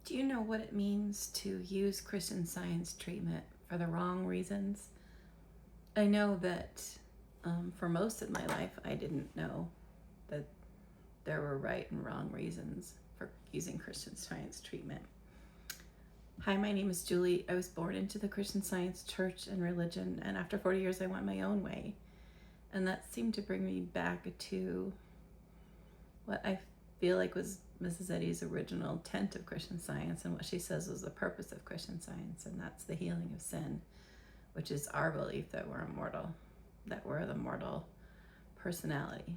Do you know what it means to use Christian Science treatment for the wrong reasons? I know that for most of my life, I didn't know that there were right and wrong reasons for using Christian Science treatment. Hi, my name is Julie. I was born into the Christian Science church and religion, and after 40 years, I went my own way. And that seemed to bring me back to what I feel like was Mrs. Eddy's original intent of Christian Science and what she says was the purpose of Christian Science, and that's the healing of sin, which is our belief that we're immortal, that we're the mortal personality,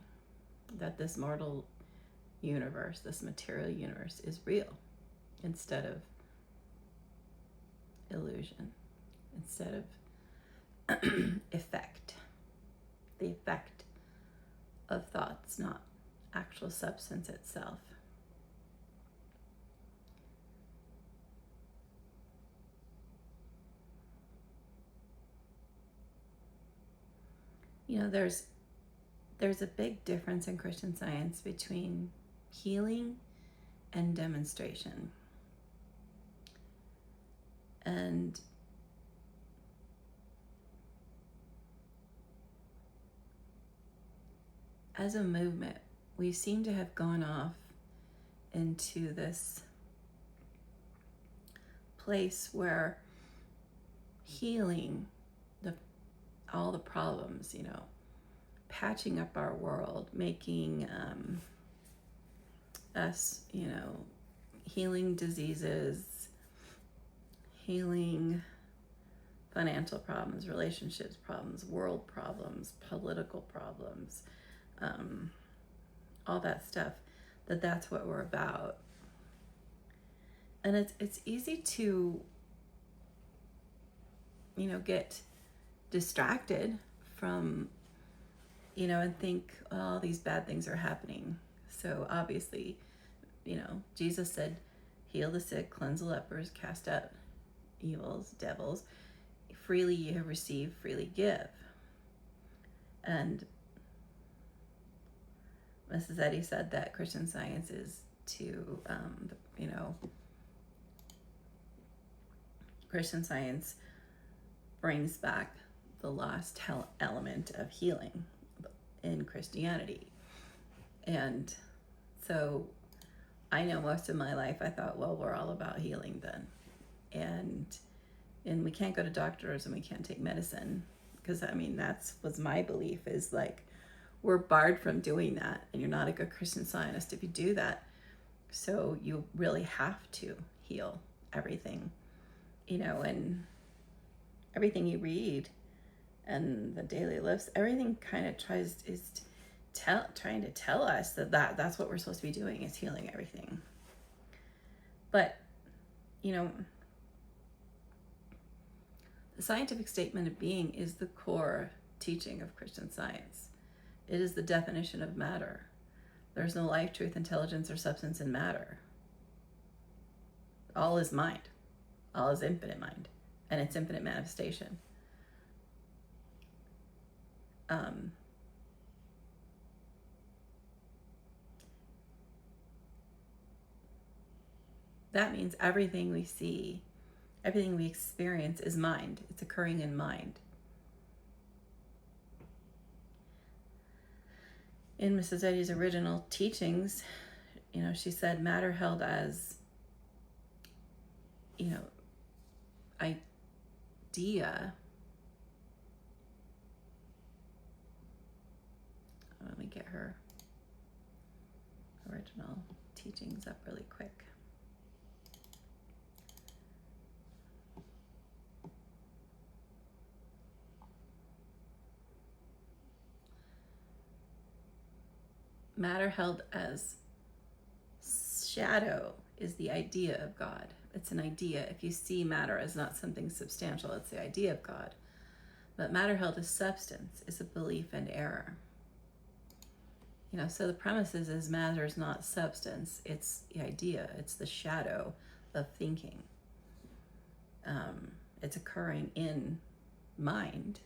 that this mortal universe, this material universe, is real instead of illusion, instead of effect, the effect of thoughts, not actual substance itself. You know, there's a big difference in Christian Science between healing and demonstration. And as a movement, we seem to have gone off into this place where healing all the problems, patching up our world, making us, healing diseases, healing financial problems, relationships problems, world problems, political problems, all that stuff, that's what we're about. And it's easy to, get distracted from, and think, oh, these bad things are happening. So obviously, Jesus said, heal the sick, cleanse the lepers, cast out evils, devils. Freely you have received, freely give. And Mrs. Eddy said that Christian Science is to, Christian Science brings back the lost element of healing in Christianity. And so I know most of my life I thought, well, we're all about healing then. And we can't go to doctors and we can't take medicine, because that's was my belief, is like we're barred from doing that, and you're not a good Christian Scientist if you do that. So you really have to heal everything, and everything you read and the daily lives, everything kind of trying to tell us that's what we're supposed to be doing, is healing everything. But the scientific statement of being is the core teaching of Christian Science. It is the definition of matter. There's no life, truth, intelligence, or substance in matter. All is mind. All is infinite mind and its infinite manifestation. That means everything we see, everything we experience is mind. It's occurring in mind. In Mrs. Eddy's original teachings, she said matter held as, idea. Let me get her original teachings up really quick. Matter held as shadow is the idea of God. It's an idea. If you see matter as not something substantial, it's the idea of God. But matter held as substance is a belief and error. So the premise is matter is not substance. It's the idea. It's the shadow of thinking. It's occurring in mind.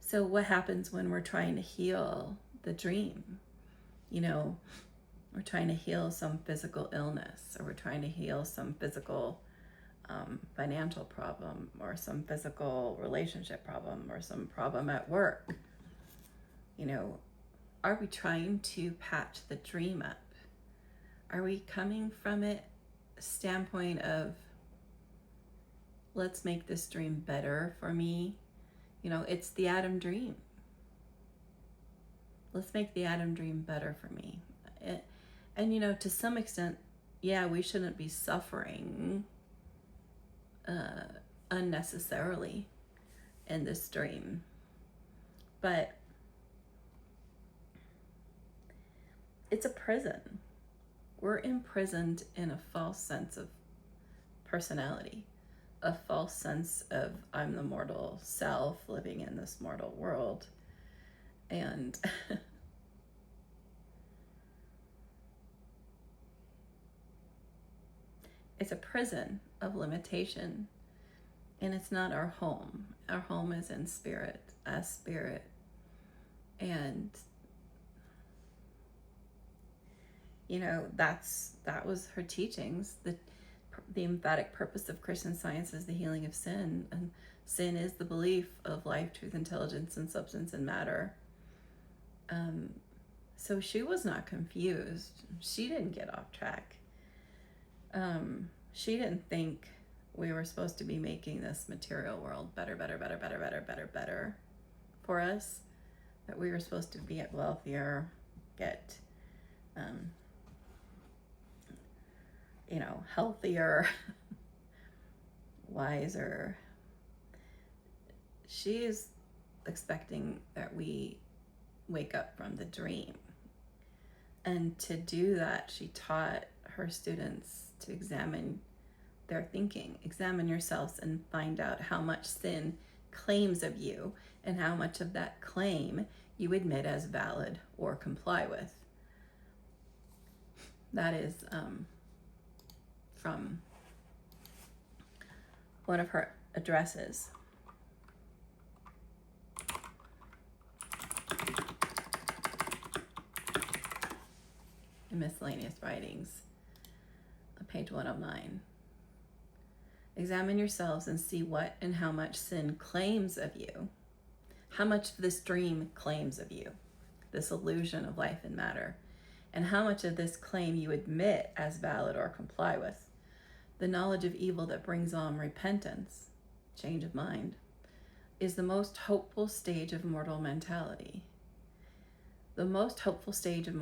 So what happens when we're trying to heal the dream? You know, we're trying to heal some physical illness, or we're trying to heal some physical financial problem, or some physical relationship problem, or some problem at work. You know, are we trying to patch the dream up? Are we coming from it standpoint of, let's make this dream better for me? You know, it's the Adam dream. Let's make the Adam dream better for me. And you know, to some extent, yeah, we shouldn't be suffering unnecessarily in this dream. But it's a prison. We're imprisoned in a false sense of personality, a false sense of I'm the mortal self living in this mortal world. And it's a prison of limitation, and it's not our home. Our home is in spirit, as spirit. And you know, that was her teachings. The emphatic purpose of Christian Science is the healing of sin, and sin is the belief of life, truth, intelligence, and substance and matter. So she was not confused. She didn't get off track. She didn't think we were supposed to be making this material world better for us, that we were supposed to get wealthier, get you know, healthier, wiser. She is expecting that we wake up from the dream. And to do that, she taught her students to examine their thinking, examine yourselves, and find out how much sin claims of you and how much of that claim you admit as valid or comply with. That is from one of her addresses. In Miscellaneous Writings, page 109. Examine yourselves and see what and how much sin claims of you, how much this dream claims of you, this illusion of life and matter, and how much of this claim you admit as valid or comply with. The knowledge of evil that brings on repentance, change of mind, is the most hopeful stage of mortal mentality. The most hopeful stage of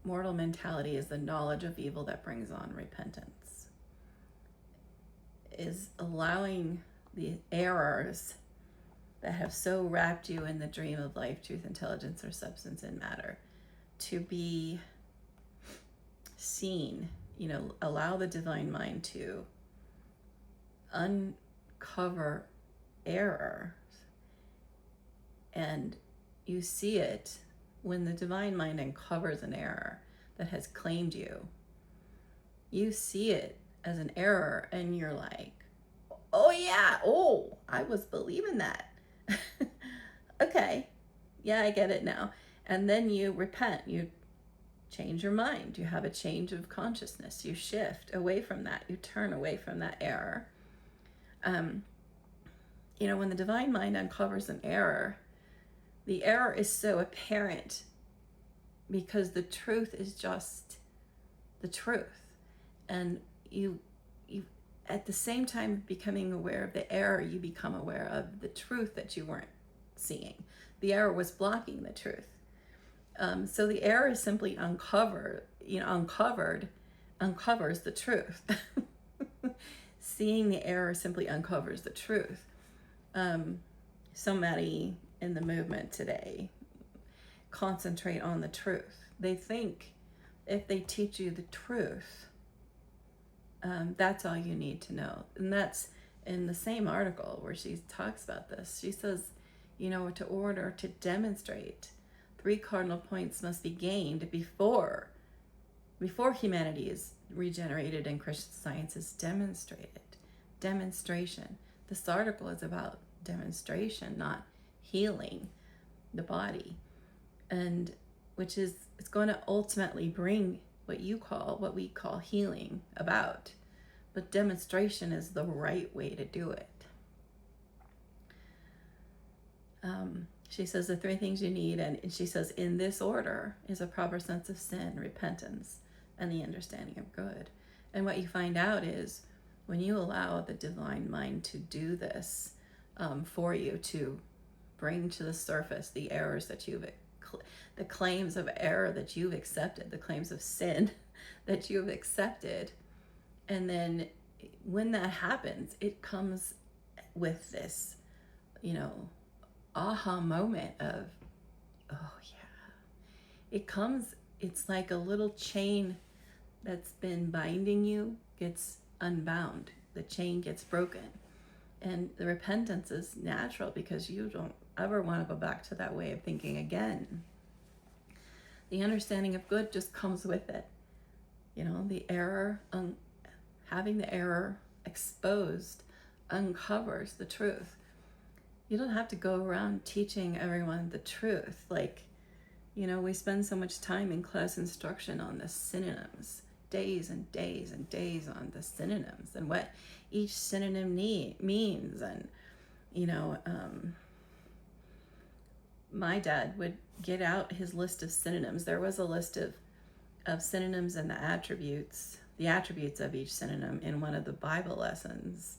mortal mentality is the knowledge of evil that brings on repentance. Is allowing the errors that have so wrapped you in the dream of life, truth, intelligence, or substance and matter to be seen. You know, allow the divine mind to uncover error. And you see it when the divine mind uncovers an error that has claimed you. You see it as an error and you're like, oh yeah, oh, I was believing that. Okay, yeah, I get it now. And then you repent, you change your mind, you have a change of consciousness, you shift away from that, you turn away from that error. You know, when the divine mind uncovers an error, the error is so apparent because the truth is just the truth. And you at the same time becoming aware of the error, you become aware of the truth that you weren't seeing. The error was blocking the truth. So the error is simply uncovers the truth. Seeing the error simply uncovers the truth. So many in the movement today concentrate on the truth. They think if they teach you the truth, that's all you need to know. And that's in the same article where she talks about this. She says, you know, to order to demonstrate, 3 cardinal points must be gained before humanity is regenerated and Christian Science is demonstrated. Demonstration. This article is about demonstration, not healing the body. And which is, it's going to ultimately bring what we call healing about. But demonstration is the right way to do it. She says the three things you need, and she says in this order, is a proper sense of sin, repentance, and the understanding of good. And what you find out is when you allow the divine mind to do this for you, to bring to the surface the errors that the claims of error that you've accepted, the claims of sin that you've accepted. And then when that happens, it comes with this, aha moment of, oh yeah. It's like a little chain that's been binding you gets unbound. The chain gets broken. And the repentance is natural because you don't ever want to go back to that way of thinking again. The understanding of good just comes with it. The error, having the error exposed uncovers the truth. You don't have to go around teaching everyone the truth. We spend so much time in class instruction on the synonyms, days and days and days on the synonyms and what each synonym means. And, my dad would get out his list of synonyms. There was a list of synonyms and the attributes of each synonym in one of the Bible lessons.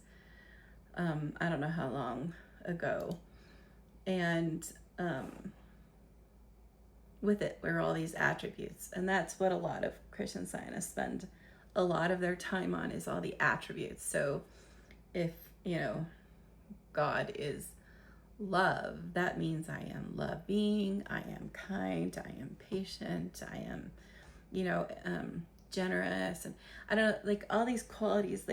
I don't know how long ago. And with it were all these attributes. And that's what a lot of Christian Scientists spend a lot of their time on, is all the attributes. So if, God is love, that means I am loving, I am kind, I am patient, I am, generous. And I don't know, all these qualities,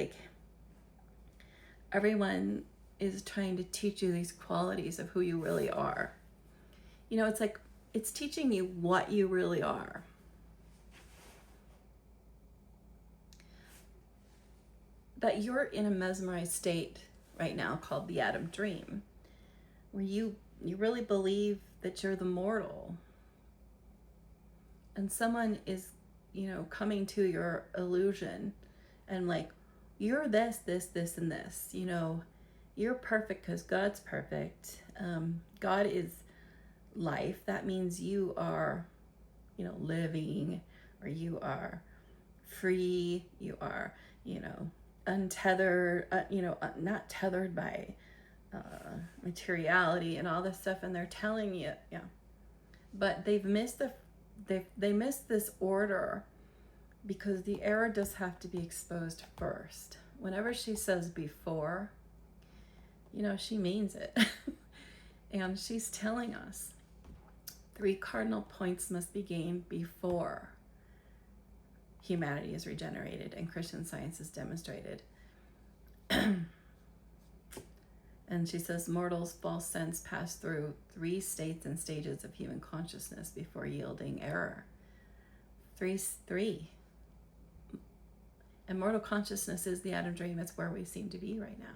everyone is trying to teach you these qualities of who you really are. It's teaching you what you really are. That you're in a mesmerized state right now called the Adam dream, where you really believe that you're the mortal. And someone is, coming to your illusion and you're this, and this, you're perfect because God's perfect. God is life. That means you are, living, or you are free, you are, untethered, not tethered by materiality and all this stuff. And they're telling you, but they've missed they missed this order, because the error does have to be exposed first. Whenever she says before, she means it. And she's telling us 3 cardinal points must be gained before humanity is regenerated and Christian Science is demonstrated. And she says mortals' false sense pass through 3 states and stages of human consciousness before yielding error. 3. And mortal consciousness is the Adam dream. It's where we seem to be right now.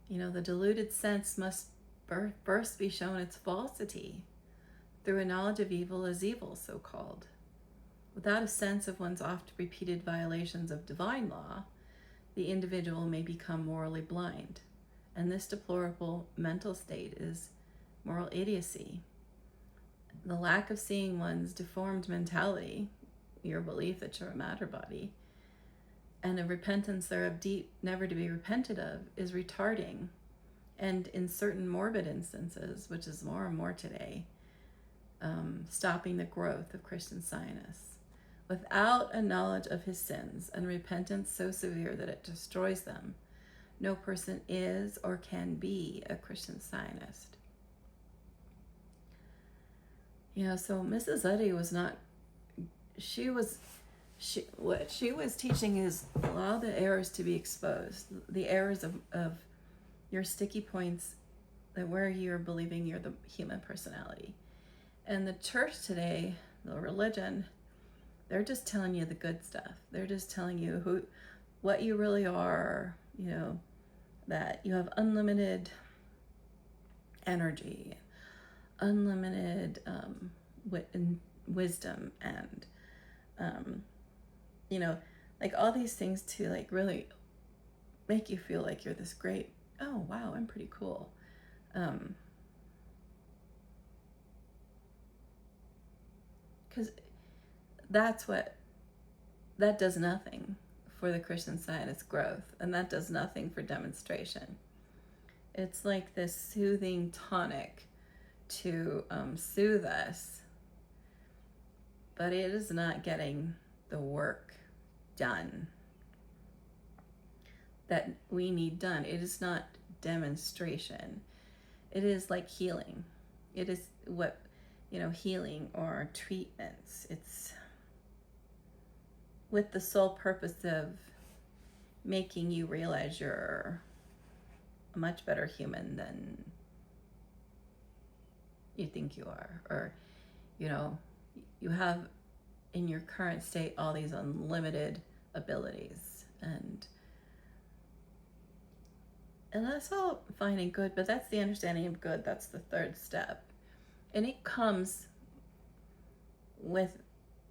The deluded sense must first be shown its falsity through a knowledge of evil as evil, so-called. Without a sense of one's oft-repeated violations of divine law, the individual may become morally blind, and this deplorable mental state is moral idiocy. The lack of seeing one's deformed mentality, your belief that you're a matter body, and a repentance thereof deep, never to be repented of, is retarding, and in certain morbid instances, which is more and more today, stopping the growth of Christian Scientists. Without a knowledge of his sins and repentance so severe that it destroys them, no person is or can be a Christian Scientist. So Mrs. Eddy was not, what she was teaching is allow the errors to be exposed, the errors of your sticky points, that where you're believing you're the human personality. And the church today, the religion, they're just telling you the good stuff. They're just telling you what you really are, that you have unlimited energy, unlimited wisdom and, you know, like all these things to like really make you feel like you're this great, oh wow, I'm pretty cool. Because that does nothing for the Christian Scientist growth, and that does nothing for demonstration. It's like this soothing tonic to soothe us, but it is not getting the work done that we need done. It is not demonstration. It is like healing. It is what, healing or treatments. It's with the sole purpose of making you realize you're a much better human than you think you are. Or, you have in your current state all these unlimited abilities. And that's all fine and good, but that's the understanding of good. That's the third step. And it comes with,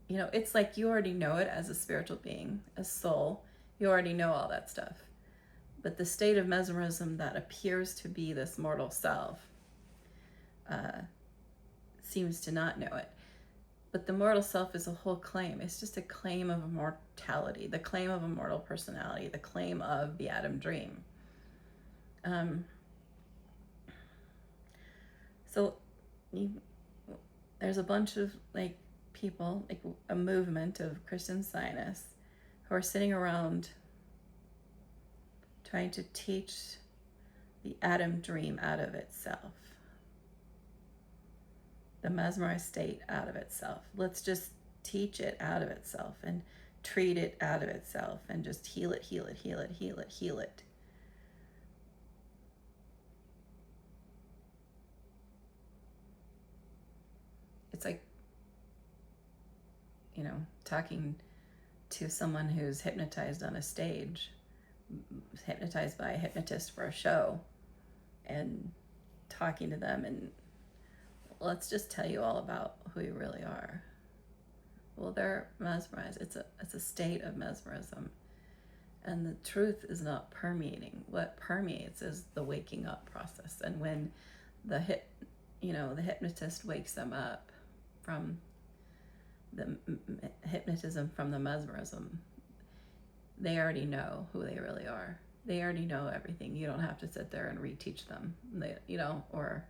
it's like you already know it as a spiritual being, a soul. You already know all that stuff. But the state of mesmerism that appears to be this mortal self seems to not know it. But the mortal self is a whole claim. It's just a claim of immortality, the claim of immortal personality, the claim of the Adam dream. So there's a bunch of people, a movement of Christian Scientists who are sitting around trying to teach the Adam dream out of itself, the mesmerized state out of itself. Let's just teach it out of itself and treat it out of itself and just heal it, heal it, heal it, heal it, heal it. It's like, talking to someone who's hypnotized on a stage, hypnotized by a hypnotist for a show, and talking to them and let's just tell you all about who you really are. Well, they're mesmerized. It's a state of mesmerism. And the truth is not permeating. What permeates is the waking up process. And when the hypnotist wakes them up from the hypnotism, from the mesmerism, they already know who they really are. They already know everything. You don't have to sit there and reteach them. Or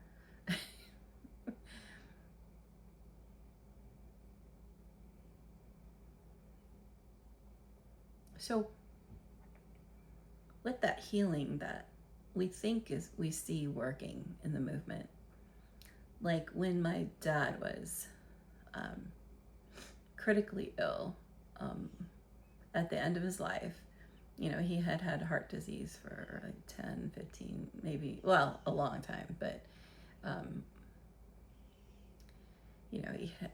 so with that healing that we think we see working in the movement, like when my dad was critically ill at the end of his life, he had heart disease for like 10, 15, maybe, a long time, but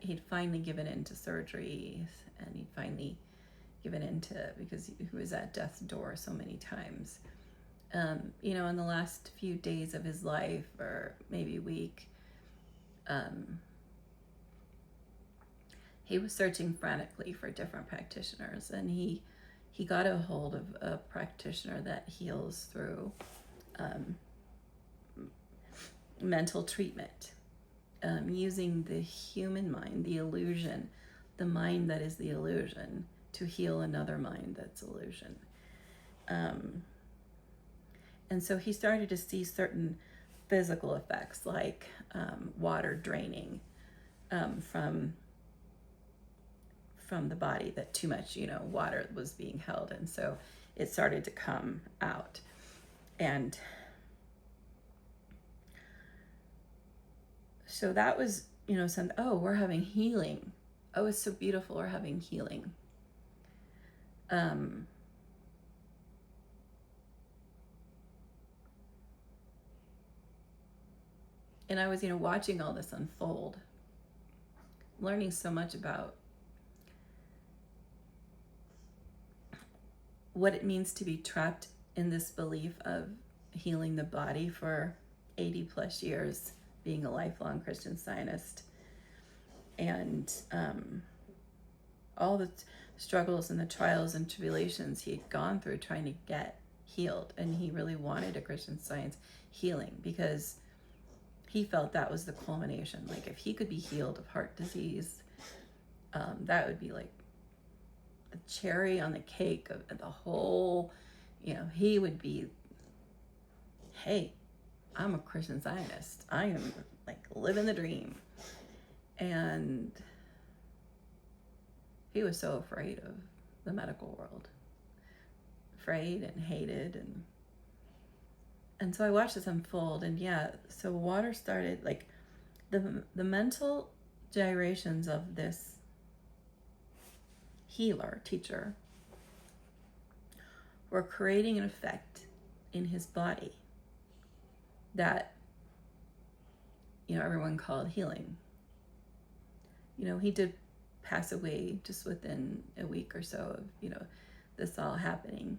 he'd finally given in to surgery, and he'd finally given into, because he was at death's door so many times. In the last few days of his life, or maybe week, he was searching frantically for different practitioners, and he got a hold of a practitioner that heals through mental treatment, using the human mind, the illusion, the mind that is the illusion, to heal another mind that's illusion. And so he started to see certain physical effects, like water draining from the body, that too much, water was being held. And so it started to come out. And so that was, something, oh, we're having healing. Oh, it's so beautiful. We're having healing. And I was, watching all this unfold, learning so much about what it means to be trapped in this belief of healing the body for 80 plus years being a lifelong Christian Scientist, and all the struggles and the trials and tribulations he had gone through trying to get healed. And he really wanted a Christian Science healing because he felt that was the culmination. Like, if he could be healed of heart disease, that would be like a cherry on the cake of the whole, he would be, hey, I'm a Christian Scientist. I am like living the dream. And he was so afraid of the medical world, afraid and hated. And so I watched this unfold, and so water started, like the mental gyrations of this healer, teacher, were creating an effect in his body that, everyone called healing. He did pass away just within a week or so of, this all happening.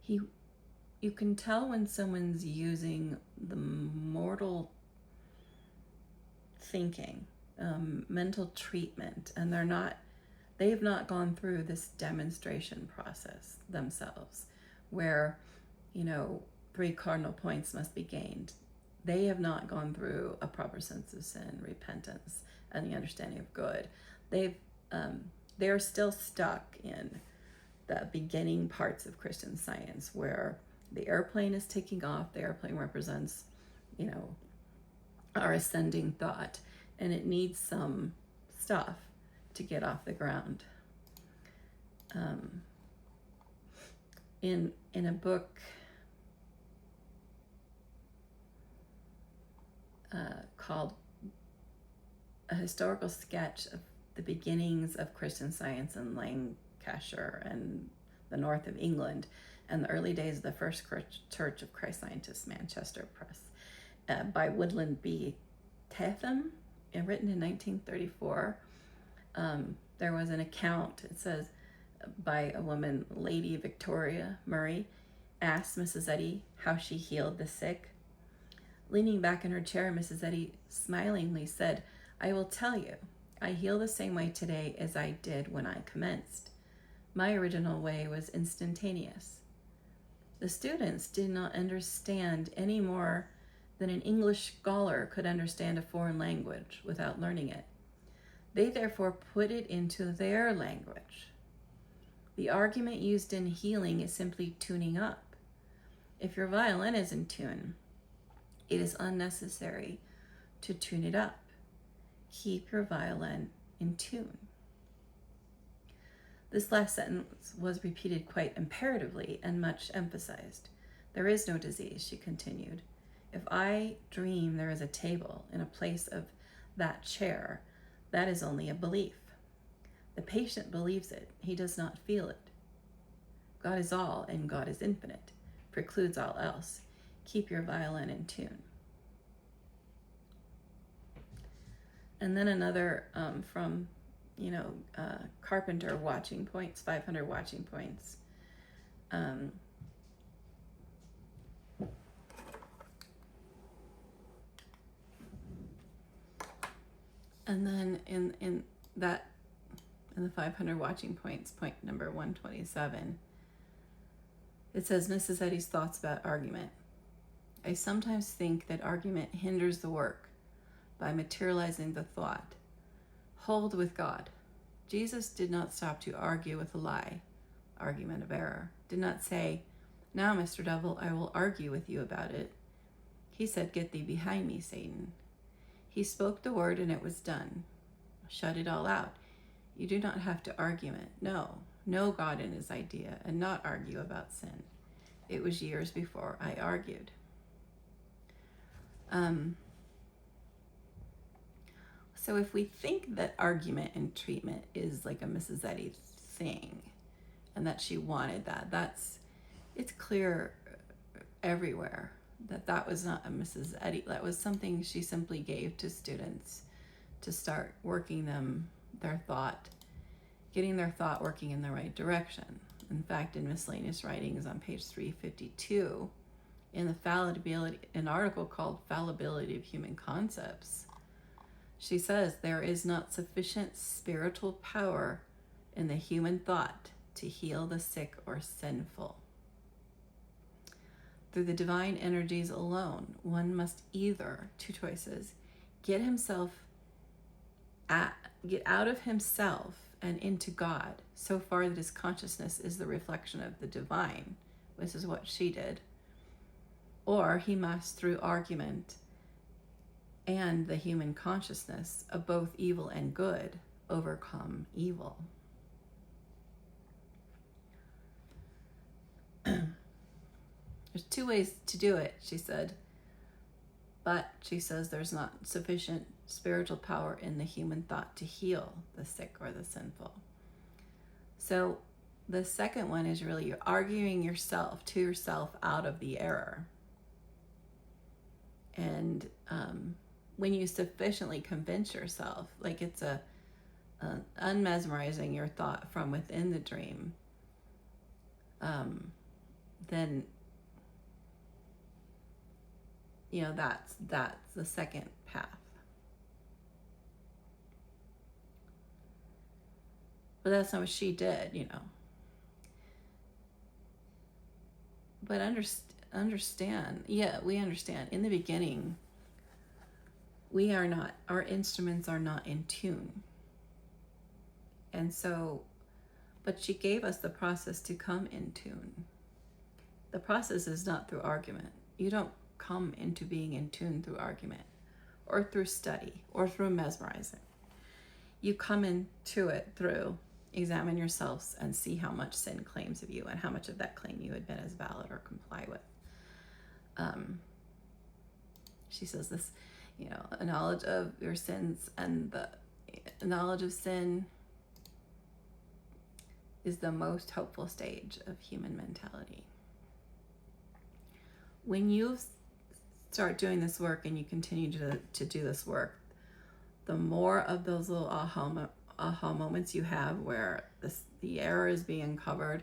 You can tell when someone's using the mortal thinking, mental treatment, and they've not gone through this demonstration process themselves where, 3 cardinal points must be gained. They have not gone through a proper sense of sin, repentance, and the understanding of good. They're still stuck in the beginning parts of Christian Science where the airplane is taking off. The airplane represents, our ascending thought, and it needs some stuff to get off the ground. In a book called A Historical Sketch of the Beginnings of Christian Science in Lancashire and the north of England and the early days of the First Church of Christ Scientists, Manchester Press, by Woodland B. Tatham, written in 1934. There was an account, it says, by a woman, Lady Victoria Murray, asked Mrs. Eddy how she healed the sick. Leaning back in her chair, Mrs. Eddy smilingly said, "I will tell you, I heal the same way today as I did when I commenced. My original way was instantaneous. The students did not understand any more than an English scholar could understand a foreign language without learning it. They therefore put it into their language. The argument used in healing is simply tuning up. If your violin is in tune, it is unnecessary to tune it up. Keep your violin in tune." This last sentence was repeated quite imperatively and much emphasized. "There is no disease," she continued. "If I dream there is a table in a place of that chair, that is only a belief. The patient believes it. He does not feel it. God is all and God is infinite, precludes all else. Keep your violin in tune." And then another from, Carpenter Watching Points, 500 Watching Points. And then in the 500 Watching Points, point number 127, it says, Mrs. Eddy's thoughts about argument. "I sometimes think that argument hinders the work by materializing the thought. Hold with God. Jesus did not stop to argue with a lie, argument of error. Did not say, 'Now, Mr. Devil, I will argue with you about it.' He said, 'Get thee behind me, Satan.' He spoke the word and it was done. Shut it all out. You do not have to argue it. No, know God and his idea and not argue about sin. It was years before I argued." So if we think that argument and treatment is like a Mrs. Eddy thing and that she wanted that, it's clear everywhere that was not a Mrs. Eddy. That was something she simply gave to students to start working getting their thought working in the right direction. In fact, in Miscellaneous Writings on page 352, in the fallibility, an article called Fallibility of Human Concepts. She says there is not sufficient spiritual power in the human thought to heal the sick or sinful. Through the divine energies alone, one must either, two choices, get out of himself and into God, so far that his consciousness is the reflection of the divine, which is what she did, or he must, through argument and the human consciousness of both evil and good, overcome evil. There's two ways to do it, she said, but she says there's not sufficient spiritual power in the human thought to heal the sick or the sinful. So the second one is really you're arguing yourself to yourself out of the error. And when you sufficiently convince yourself, like it's unmesmerizing your thought from within the dream, then that's the second path. But that's not what she did, But understand, we understand. In the beginning, our instruments are not in tune. And so, but she gave us the process to come in tune. The process is not through argument. You don't come into being in tune through argument or through study or through mesmerizing. You come into it through examine yourselves and see how much sin claims of you and how much of that claim you admit as valid or comply with. She says this, a knowledge of your sins and the knowledge of sin is the most hopeful stage of human mentality. When you start doing this work and you continue to do this work, the more of those little aha moments you have where the error is being uncovered,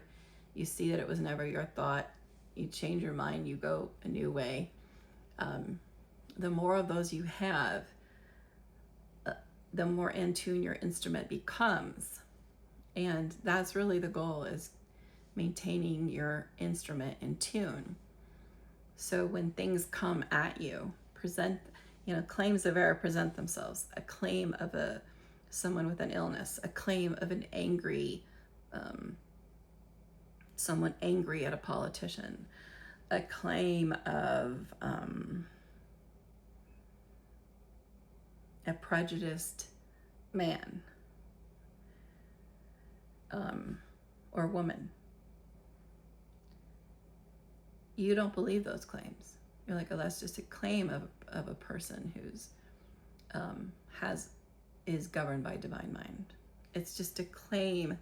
you see that it was never your thought, you change your mind, you go a new way. The more of those you have, the more in tune your instrument becomes. And that's really the goal, is maintaining your instrument in tune. So when things come at you, claims of error present themselves. A claim of someone with an illness, a claim of an angry, someone angry at a politician, a claim of a prejudiced man or woman. You don't believe those claims. You're like, oh, that's just a claim of a person who's is governed by divine mind. It's just a claim,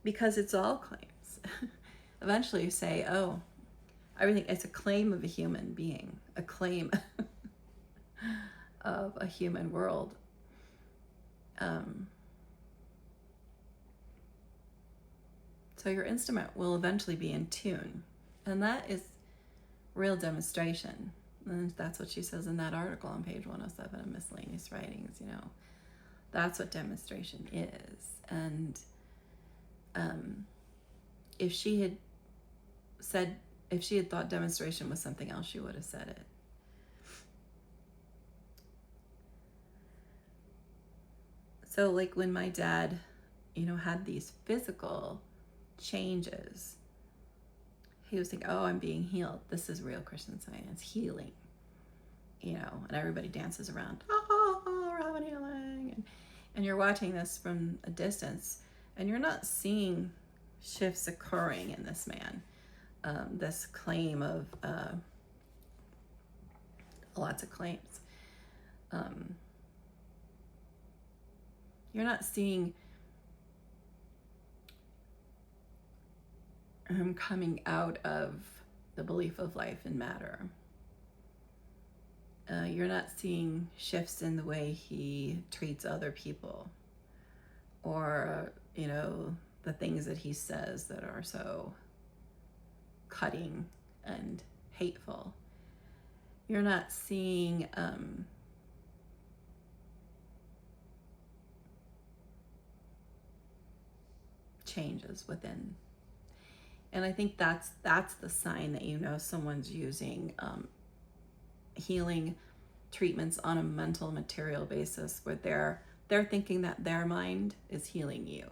because it's all claims. Eventually you say, oh, everything, it's a claim of a human being, a claim of a human world. So your instrument will eventually be in tune. And that is real demonstration. And that's what she says in that article on page 107 of Miscellaneous Writings, That's what demonstration is. And if she had thought demonstration was something else, she would have said it. So like when my dad, had these physical changes, he was thinking, oh, I'm being healed. This is real Christian Science, healing. And everybody dances around, oh, we're having healing. And you're watching this from a distance, and you're not seeing shifts occurring in this man. This claim of lots of claims. You're not seeing him coming out of the belief of life and matter. You're not seeing shifts in the way he treats other people, or the things that he says that are so cutting and hateful. You're not seeing changes within. And I think that's the sign that you know someone's using healing treatments on a mental material basis, where they're thinking that their mind is healing you.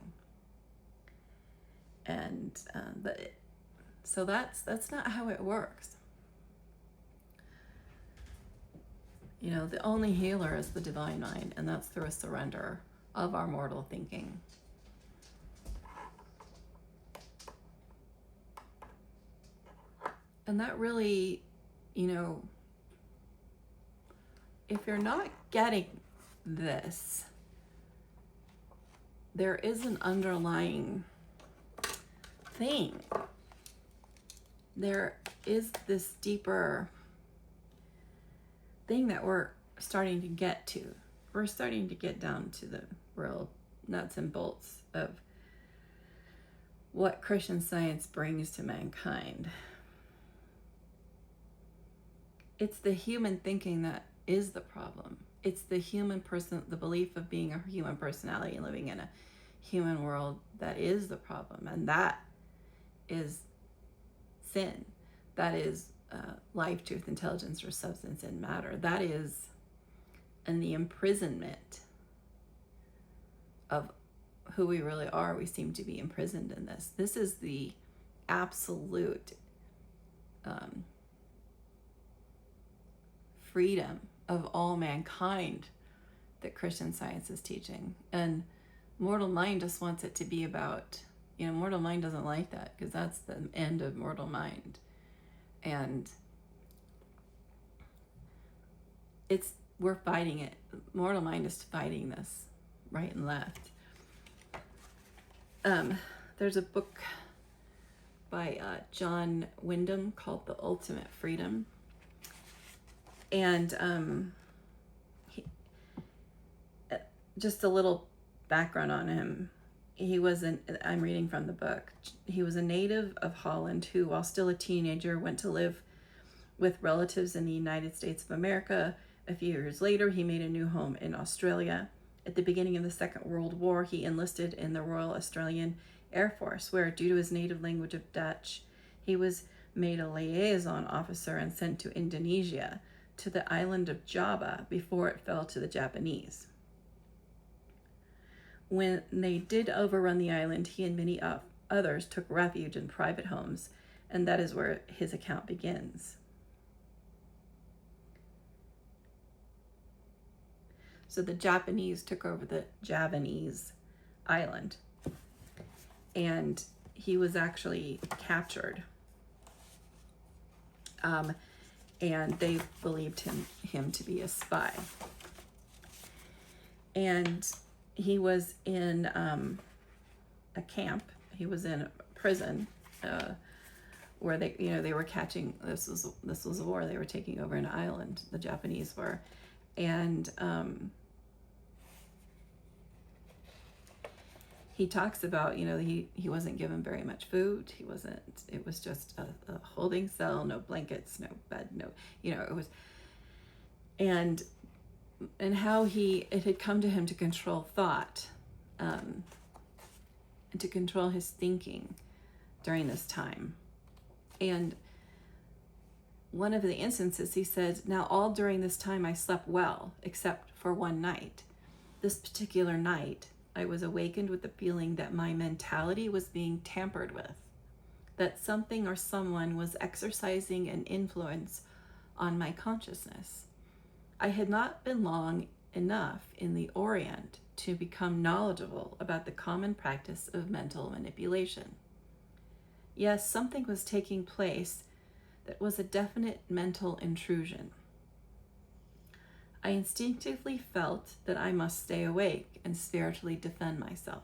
And so that's not how it works. You know, the only healer is the divine mind, and that's through a surrender of our mortal thinking. And that really, you know, if you're not getting this, there is an underlying thing. There is this deeper thing that we're starting to get to. We're starting to get down to the real nuts and bolts of what Christian Science brings to mankind. It's the human thinking that is the problem. It's the human person, the belief of being a human personality and living in a human world that is the problem. And that is sin. That is life, truth, intelligence, or substance and matter. That is in the imprisonment of who we really are. We seem to be imprisoned in this. This is the absolute freedom of all mankind that Christian Science is teaching. And mortal mind just wants it to be about, you know, mortal mind doesn't like that, because that's the end of mortal mind. And we're fighting it. Mortal mind is fighting this right and left. There's a book by John Wyndham called The Ultimate Freedom. And just a little background on him. I'm reading from the book. He was a native of Holland who, while still a teenager, went to live with relatives in the United States of America. A few years later, he made a new home in Australia. At the beginning of the Second World War, he enlisted in the Royal Australian Air Force, where, due to his native language of Dutch, he was made a liaison officer and sent to Indonesia, to the island of Java, before it fell to the Japanese. When they did overrun the island, he and many others took refuge in private homes, and that is where his account begins. So the Japanese took over the Javanese island, and he was actually captured. And they believed him to be a spy. And he was in a camp. He was in a prison where they were catching. This was a war. They were taking over an island. The Japanese were, and he talks about, he wasn't given very much food. It was just a holding cell, no blankets, no bed, it was, and how it had come to him to control thought, and to control his thinking during this time. And one of the instances, he said, "Now all during this time I slept well, except for one night. This particular night, I was awakened with the feeling that my mentality was being tampered with, that something or someone was exercising an influence on my consciousness. I had not been long enough in the Orient to become knowledgeable about the common practice of mental manipulation. Yes, something was taking place that was a definite mental intrusion. I instinctively felt that I must stay awake and spiritually defend myself.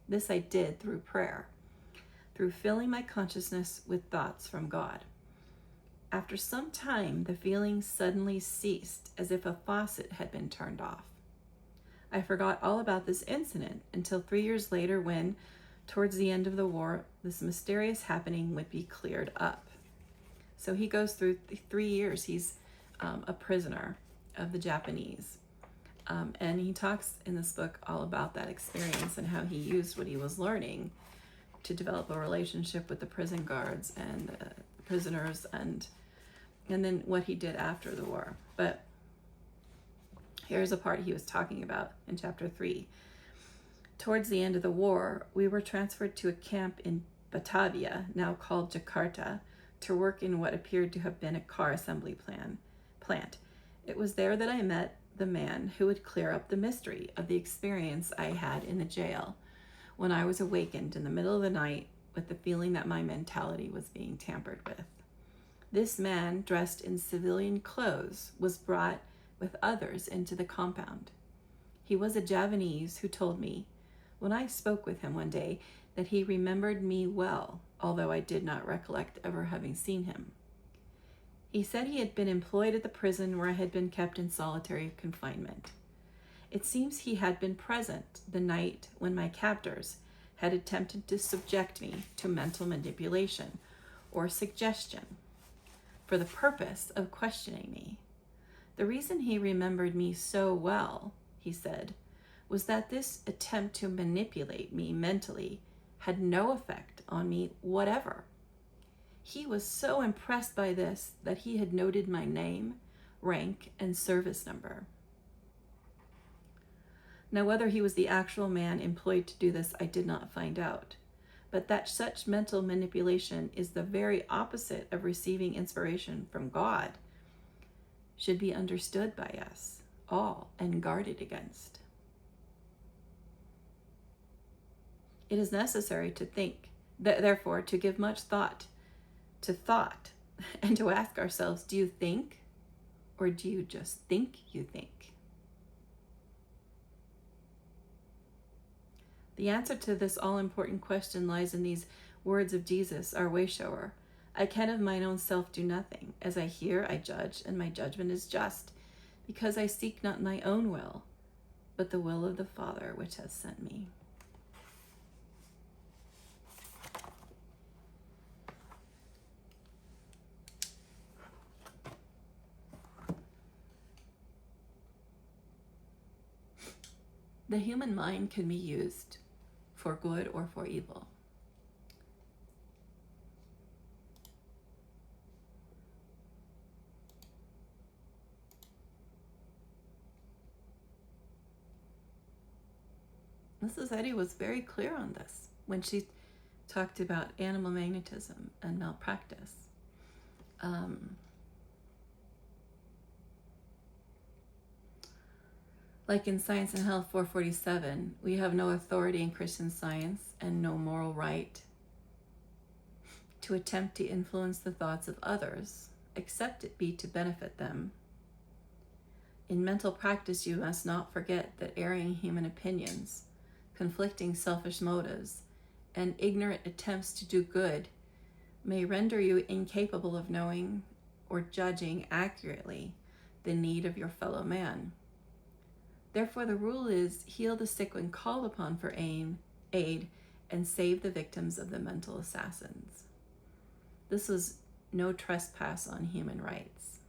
This I did through prayer, through filling my consciousness with thoughts from God. After some time, the feeling suddenly ceased, as if a faucet had been turned off. I forgot all about this incident until 3 years later when, Towards the end of the war, this mysterious happening would be cleared up. So he goes through 3 years. He's a prisoner of the Japanese. And he talks in this book all about that experience and how he used what he was learning to develop a relationship with the prison guards and prisoners, and then what he did after the war. But here's a part he was talking about in chapter 3. Towards the end of the war, we were transferred to a camp in Batavia, now called Jakarta, to work in what appeared to have been a car assembly plant. It was there that I met the man who would clear up the mystery of the experience I had in the jail, when I was awakened in the middle of the night with the feeling that my mentality was being tampered with. This man, dressed in civilian clothes, was brought with others into the compound. He was a Javanese who told me, when I spoke with him one day, that he remembered me well, although I did not recollect ever having seen him. He said he had been employed at the prison where I had been kept in solitary confinement. It seems he had been present the night when my captors had attempted to subject me to mental manipulation or suggestion for the purpose of questioning me. The reason he remembered me so well, he said, was that this attempt to manipulate me mentally had no effect on me whatever. He was so impressed by this that he had noted my name, rank, and service number. Now, whether he was the actual man employed to do this, I did not find out. But that such mental manipulation is the very opposite of receiving inspiration from God should be understood by us all and guarded against. It is necessary to think, therefore, to give much thought to thought and to ask ourselves, do you think, or do you just think you think? The answer to this all-important question lies in these words of Jesus, our way-shower. I can of mine own self do nothing. As I hear, I judge, and my judgment is just, because I seek not my own will, but the will of the Father which has sent me. The human mind can be used for good or for evil. Mrs. Eddy was very clear on this when she talked about animal magnetism and malpractice. Like in Science and Health 447, we have no authority in Christian Science and no moral right to attempt to influence the thoughts of others, except it be to benefit them. In mental practice, you must not forget that erring human opinions, conflicting selfish motives, and ignorant attempts to do good may render you incapable of knowing or judging accurately the need of your fellow man. Therefore, the rule is heal the sick when called upon for aid and save the victims of the mental assassins. This was no trespass on human rights.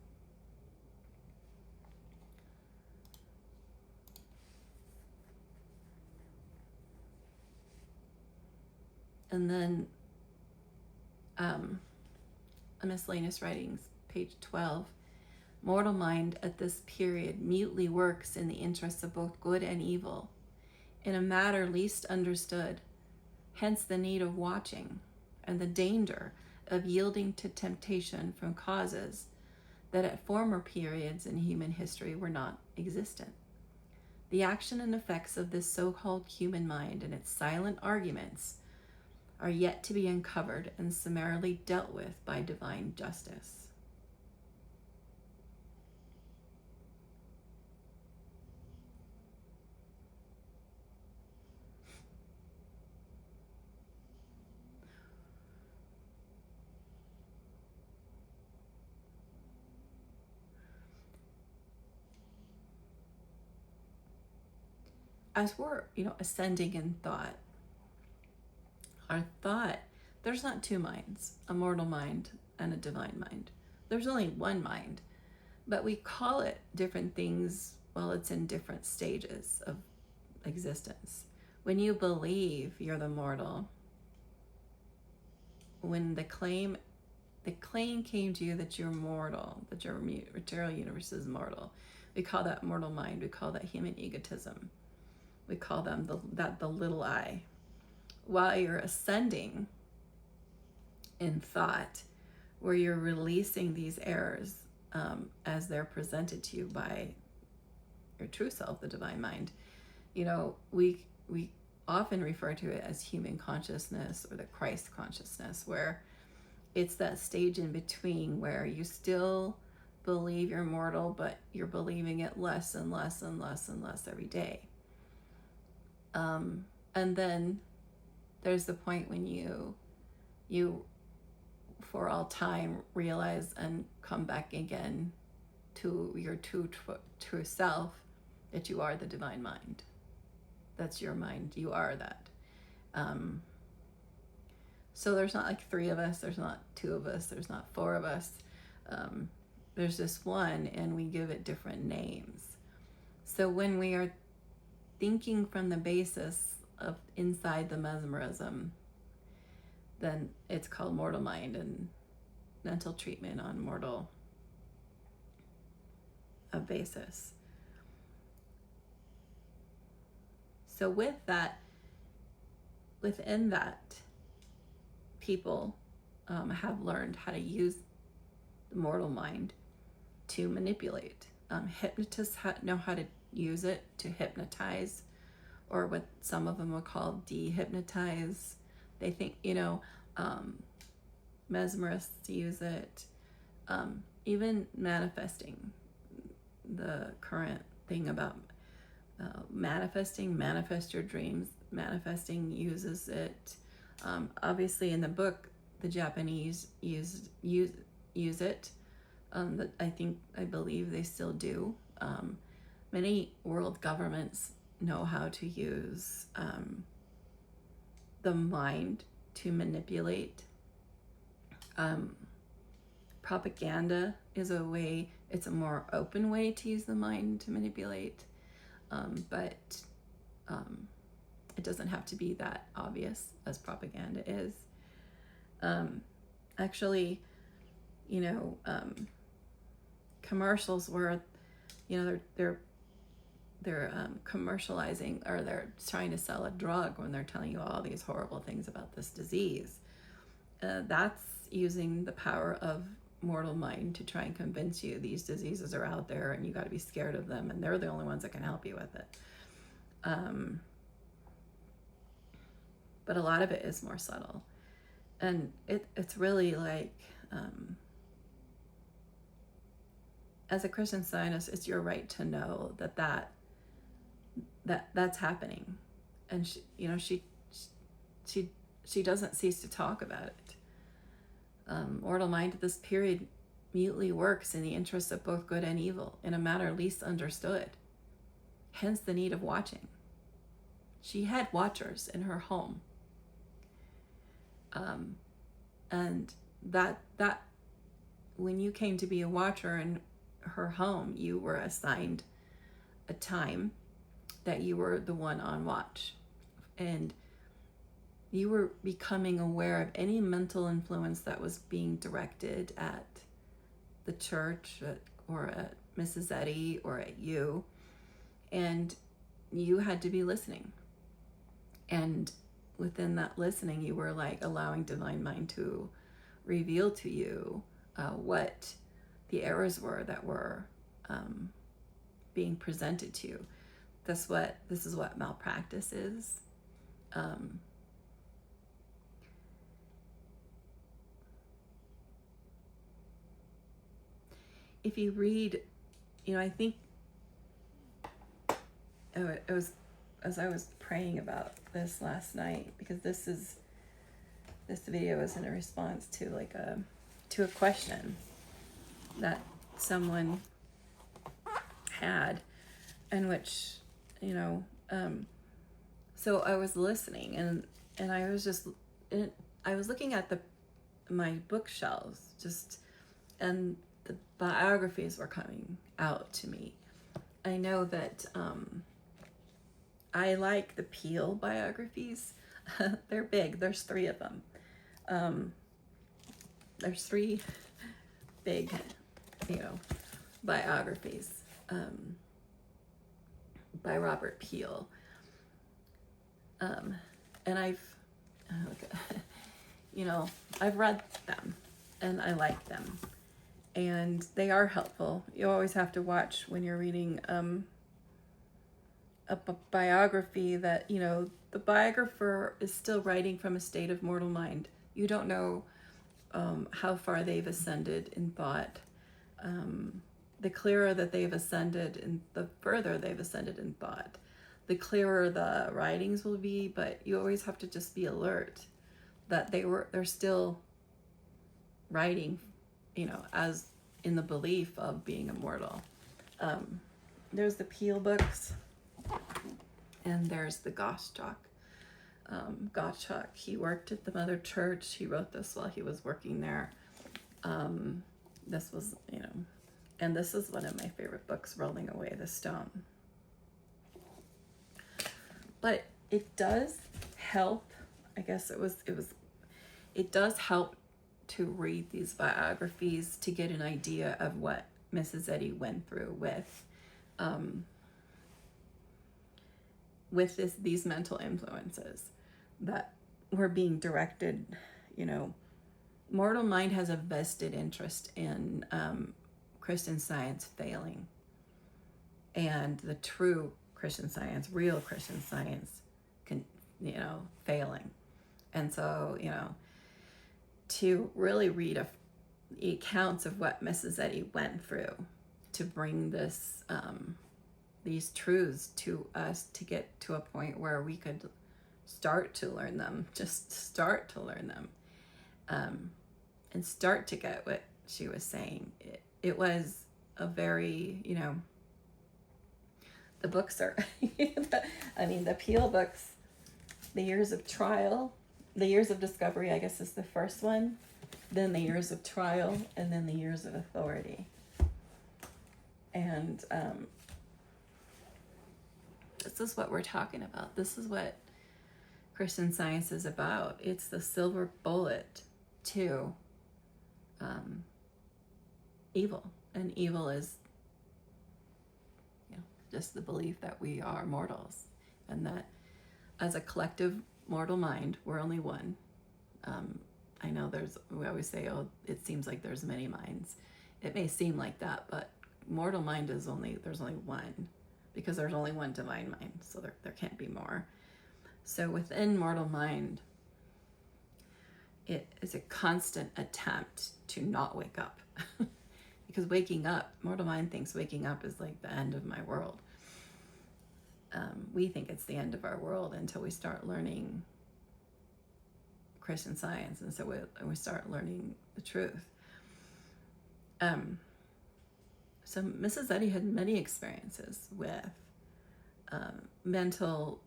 And then a miscellaneous writings, page 12. Mortal mind at this period mutely works in the interests of both good and evil, in a matter least understood, hence the need of watching and the danger of yielding to temptation from causes that at former periods in human history were not existent. The action and effects of this so-called human mind and its silent arguments are yet to be uncovered and summarily dealt with by divine justice. As we're, ascending in thought, our thought, there's not two minds, a mortal mind and a divine mind. There's only one mind, but we call it different things while it's in different stages of existence. When you believe you're the mortal, when the claim came to you that you're mortal, that your material universe is mortal, we call that mortal mind. We call that human egotism. We call them the little I. While you're ascending in thought, where you're releasing these errors as they're presented to you by your true self, the divine mind, we often refer to it as human consciousness or the Christ consciousness, where it's that stage in between where you still believe you're mortal, but you're believing it less and less and less and less every day. And then there's the point when you for all time realize and come back again to your true self, that you are the divine mind. That's your mind. You are that. So there's not like three of us, there's not two of us, there's not four of us. There's just one, and we give it different names. So when we are thinking from the basis of inside the mesmerism, then it's called mortal mind and mental treatment on mortal basis. So with that, within that, people have learned how to use the mortal mind to manipulate. Hypnotists know how to use it to hypnotize, or what some of them will call dehypnotize. They think, mesmerists use it. Even manifesting, the current thing about manifest your dreams. Manifesting uses it. Obviously, in the book, the Japanese use it. I believe they still do. Many world governments know how to use the mind to manipulate. Propaganda is a way, it's a more open way to use the mind to manipulate, but it doesn't have to be that obvious as propaganda is. Actually, commercials where, they're commercializing, or they're trying to sell a drug when they're telling you all these horrible things about this disease. That's using the power of mortal mind to try and convince you these diseases are out there and you got to be scared of them, and they're the only ones that can help you with it. But a lot of it is more subtle, and it's really like, as a Christian Scientist, it's your right to know that's happening, and she doesn't cease to talk about it. Mortal mind at this period mutely works in the interests of both good and evil in a manner least understood. Hence the need of watching. She had watchers in her home, and that when you came to be a watcher in her home, you were assigned a time that you were the one on watch, and you were becoming aware of any mental influence that was being directed at the church, or at Mrs. Eddy, or at you, and you had to be listening. And within that listening, you were like allowing divine mind to reveal to you what the errors were that were being presented to you. This is what malpractice is. If you read, I think it was as I was praying about this last night, because this video is in a response to a question that someone had, in which, so I was listening, and I was just I was looking at my bookshelves and the biographies were coming out to me. I know that I like the Peel biographies. They're big. There's 3 of them. There's 3 big, biographies by Robert Peel. And I've read them and I like them. And they are helpful. You always have to watch when you're reading a biography that, the biographer is still writing from a state of mortal mind. You don't know how far they've ascended in thought. The clearer that they've ascended and the further they've ascended in thought, the clearer the writings will be, but you always have to just be alert that they're still writing, as in the belief of being immortal. There's the Peel books, and there's the Gottschalk. Gottschalk, he worked at the Mother Church. He wrote this while he was working there. This was, and this is one of my favorite books, Rolling Away the Stone. But it does help, I guess it does help to read these biographies to get an idea of what Mrs. Eddy went through with these mental influences that were being directed. Mortal mind has a vested interest in Christian Science failing, and the true Christian Science, real Christian Science, failing. And so, to really read the accounts of what Mrs. Eddy went through to bring these truths to us, to get to a point where we could start to learn them, and start to get what she was saying. It was a very, the books are, the Peel books, the Years of Trial, the Years of Discovery, I guess, is the first one, then the Years of Trial, and then the Years of Authority. And this is what we're talking about. This is what Christian Science is about. It's the silver bullet to evil. And evil is, just the belief that we are mortals, and that as a collective mortal mind, we're only one. I know we always say, oh, it seems like there's many minds. It may seem like that, but mortal mind there's only one, because there's only one divine mind, so there can't be more. So within mortal mind, it is a constant attempt to not wake up. Because mortal mind thinks waking up is like the end of my world. We think it's the end of our world until we start learning Christian Science, and so we start learning the truth. So Mrs. Eddy had many experiences with mental,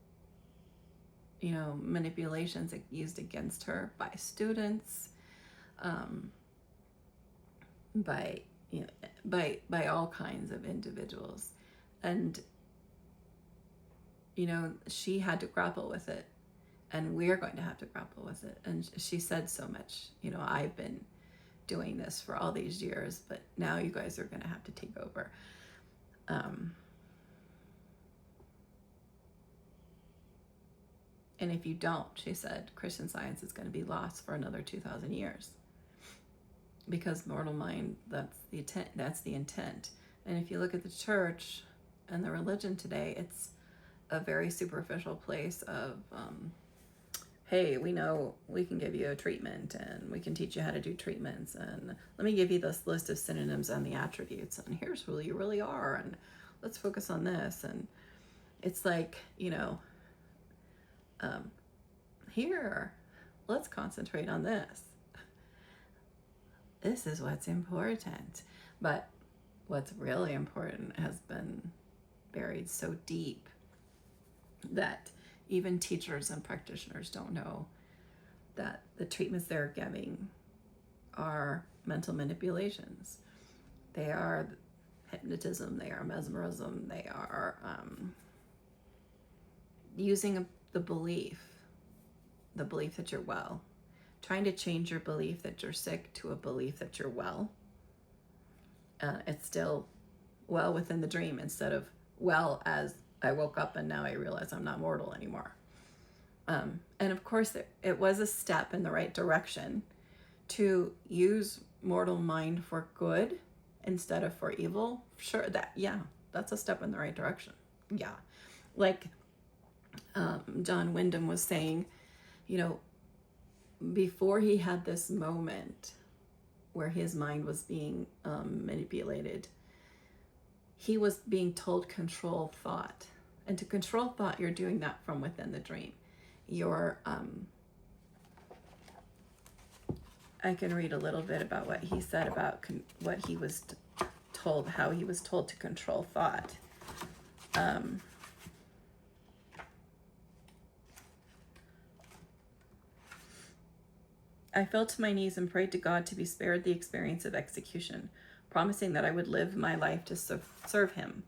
manipulations used against her by students, by all kinds of individuals, and she had to grapple with it, and we're going to have to grapple with it. And she said so much, I've been doing this for all these years, but now you guys are going to have to take over. And if you don't, she said, Christian Science is going to be lost for another 2,000 years. Because mortal mind, that's the intent. And if you look at the church and the religion today, it's a very superficial place of, hey, we know we can give you a treatment, and we can teach you how to do treatments, and let me give you this list of synonyms and the attributes, and here's who you really are, and let's focus on this. And it's like, here, let's concentrate on this. This is what's important. But what's really important has been buried so deep that even teachers and practitioners don't know that the treatments they're giving are mental manipulations. They are hypnotism, they are mesmerism, they are using the belief that you're well, trying to change your belief that you're sick to a belief that you're well. It's still well within the dream instead of well as I woke up and now I realize I'm not mortal anymore. And of course, it was a step in the right direction to use mortal mind for good instead of for evil. Sure, that's a step in the right direction. Yeah. Like John Wyndham was saying, before he had this moment where his mind was being manipulated, he was being told control thought. And to control thought, you're doing that from within the dream. I can read a little bit about what he said about what he was told, how he was told to control thought. I fell to my knees and prayed to God to be spared the experience of execution, promising that I would live my life to serve him.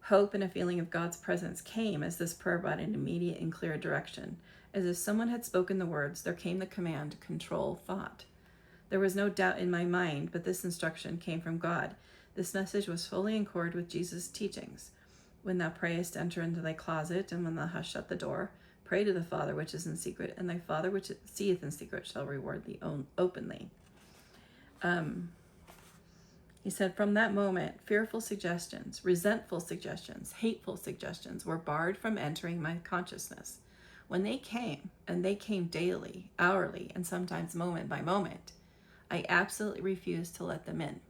Hope and a feeling of God's presence came as this prayer brought an immediate and clear direction. As if someone had spoken the words, there came the command, control thought. There was no doubt in my mind, but this instruction came from God. This message was fully in accord with Jesus' teachings. When thou prayest, enter into thy closet, and when thou hast shut the door, pray to the Father which is in secret, and thy Father which seeth in secret shall reward thee openly. He said, from that moment, fearful suggestions, resentful suggestions, hateful suggestions were barred from entering my consciousness. When they came, and they came daily, hourly, and sometimes moment by moment, I absolutely refused to let them in.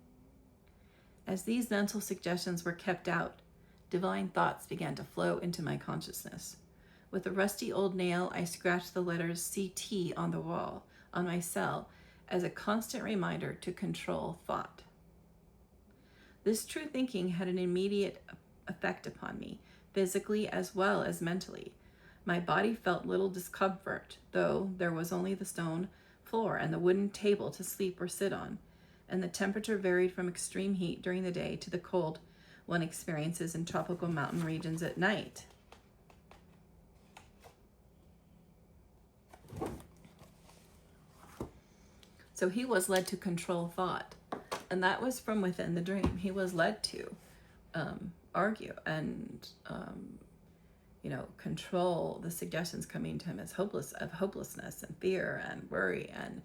As these mental suggestions were kept out, divine thoughts began to flow into my consciousness. With a rusty old nail, I scratched the letters CT on the wall, on my cell, as a constant reminder to control thought. This true thinking had an immediate effect upon me, physically as well as mentally. My body felt little discomfort, though there was only the stone floor and the wooden table to sleep or sit on, and the temperature varied from extreme heat during the day to the cold one experiences in tropical mountain regions at night. So he was led to control thought, and that was from within the dream. He was led to argue and control the suggestions coming to him as hopelessness and fear and worry and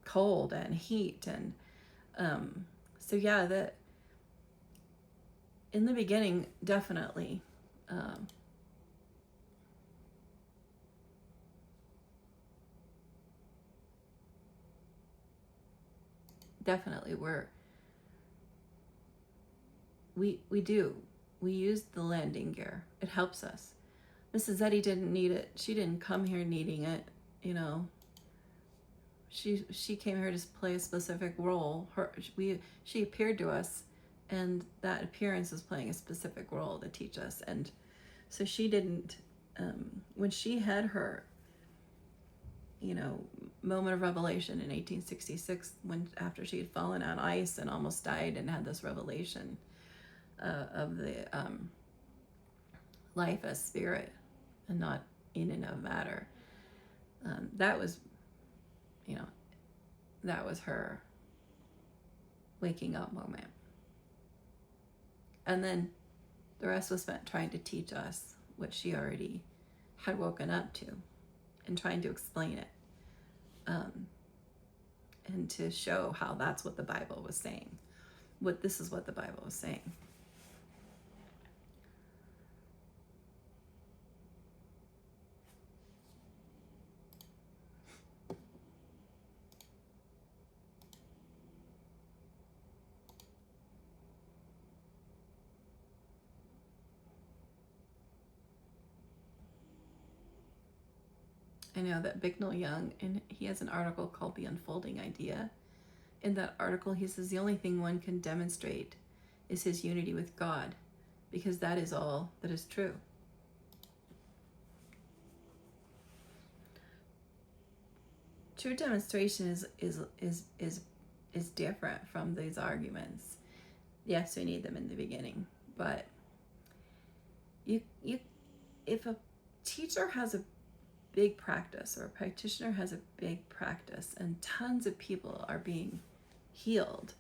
cold and heat. And that in the beginning, definitely we used the landing gear. It helps us. Mrs. Eddy didn't need it. She didn't come here needing it. She came here to play a specific role. She appeared to us, and that appearance was playing a specific role to teach us. And so she didn't. When she had her moment of revelation in 1866, after she had fallen on ice and almost died and had this revelation of the life as spirit and not in and of matter, that was her waking up moment. And then the rest was spent trying to teach us what she already had woken up to and trying to explain it, and to show how that's what the Bible was saying. This is what the Bible was saying. I know that Bicknell Young, and he has an article called The Unfolding Idea. In that article, he says the only thing one can demonstrate is his unity with God, because that is all that is true. true demonstration is different from these arguments. Yes, we need them in the beginning, but if a teacher has a big practice, or a practitioner has a big practice, and tons of people are being healed,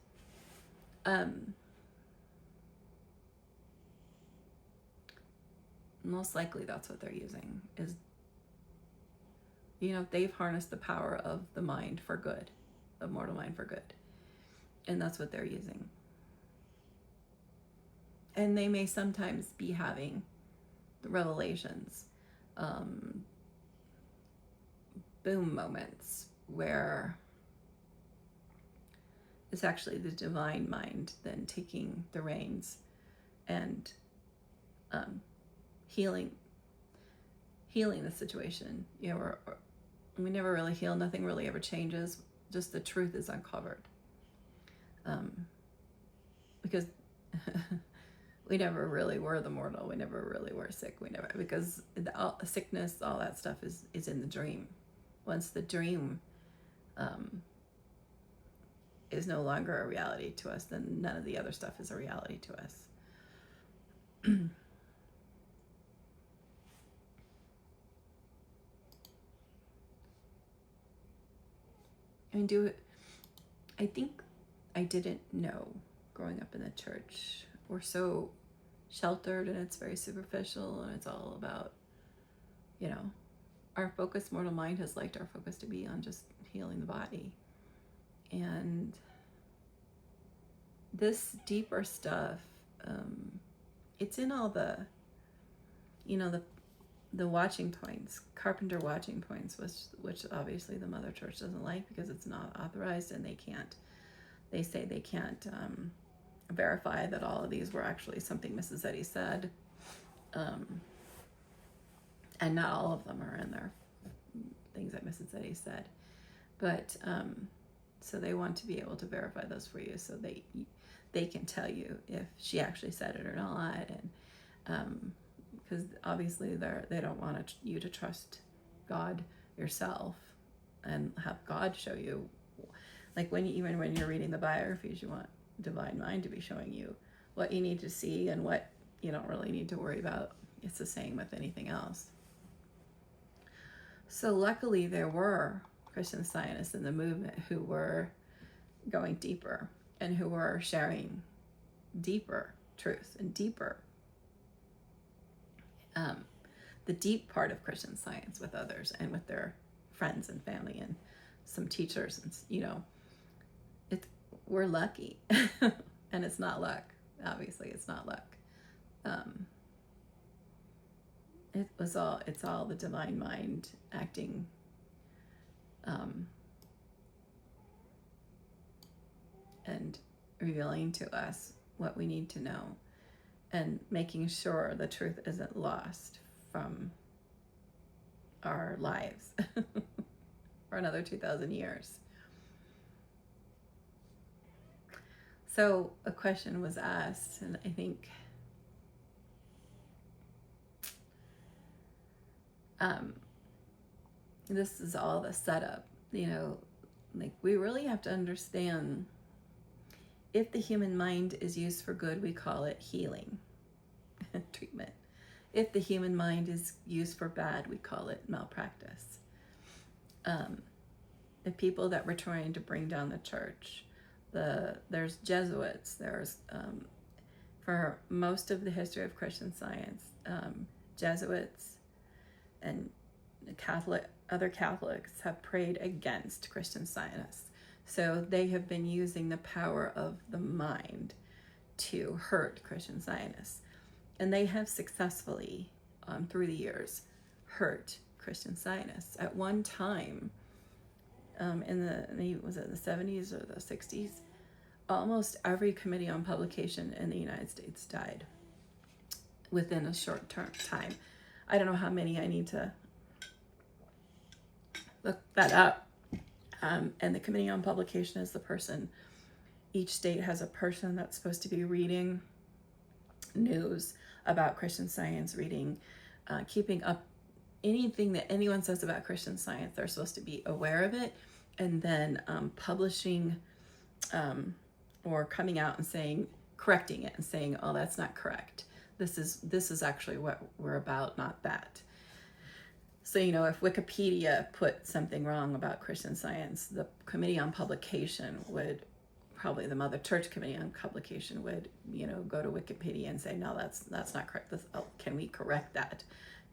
most likely that's what they're using. Is, they've harnessed the power of the mind for good, of mortal mind for good, and that's what they're using. And they may sometimes be having revelations, boom moments, where it's actually the divine mind then taking the reins and healing the situation. Or we never really heal. Nothing really ever changes. Just the truth is uncovered. Because we never really were the mortal. We never really were sick. Because the sickness, all that stuff is in the dream. Once the dream is no longer a reality to us, then none of the other stuff is a reality to us. I think I didn't know growing up in the church. We're so sheltered, and it's very superficial, and it's all about, our focus, mortal mind has liked our focus to be on just healing the body. And this deeper stuff, it's in all the watching points, carpenter watching points, which obviously the mother church doesn't like, because it's not authorized, and they say they can't verify that all of these were actually something Mrs. Eddy said. And not all of them are in there, things that Mrs. Eddy said. But so they want to be able to verify those for you, so they can tell you if she actually said it or not. And because obviously they don't want you to trust God yourself and have God show you. Like when you're reading the biographies, you want divine mind to be showing you what you need to see and what you don't really need to worry about. It's the same with anything else. So luckily there were Christian Scientists in the movement who were going deeper, and who were sharing deeper truth and deeper the deep part of Christian Science with others and with their friends and family and some teachers. And we're lucky. And it's not luck. Obviously it's not luck. It's all the divine mind acting and revealing to us what we need to know, and making sure the truth isn't lost from our lives for another 2,000 years. So a question was asked, and I think this is all the setup, like we really have to understand, if the human mind is used for good, we call it healing treatment. If the human mind is used for bad, we call it malpractice. The people that were trying to bring down the church, there's Jesuits, there's for most of the history of Christian Science, Jesuits and other Catholics have prayed against Christian Scientists. So they have been using the power of the mind to hurt Christian Scientists. And they have successfully, through the years, hurt Christian Scientists. At one time, was it the 70s or the 60s, almost every committee on publication in the United States died within a short time. I don't know how many, I need to look that up. And the committee on publication is the person, each state has a person that's supposed to be reading news about Christian Science, keeping up anything that anyone says about Christian Science. They're supposed to be aware of it and then publishing or coming out and saying, correcting it and saying, oh, that's not correct. This is actually what we're about, not that. So, if Wikipedia put something wrong about Christian Science, the Committee on Publication would, probably the Mother Church Committee on Publication would, go to Wikipedia and say, no, that's not correct. Can we correct that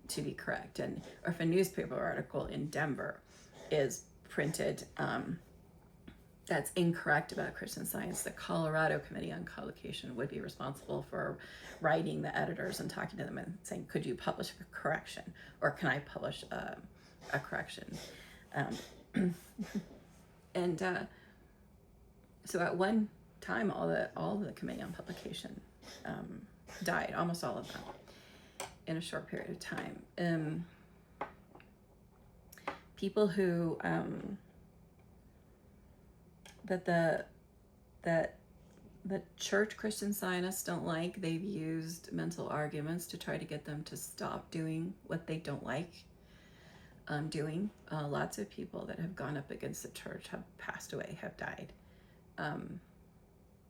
to be correct? And or if a newspaper article in Denver is printed that's incorrect about Christian Science, the Colorado Committee on Publication would be responsible for writing the editors and talking to them and saying, could you publish a correction, or can I publish a correction? And so at one time, all the Committee on Publication died, almost all of them, in a short period of time. People who that the church Christian Scientists don't like, they've used mental arguments to try to get them to stop doing what they don't like doing. Lots of people that have gone up against the church have passed away, have died.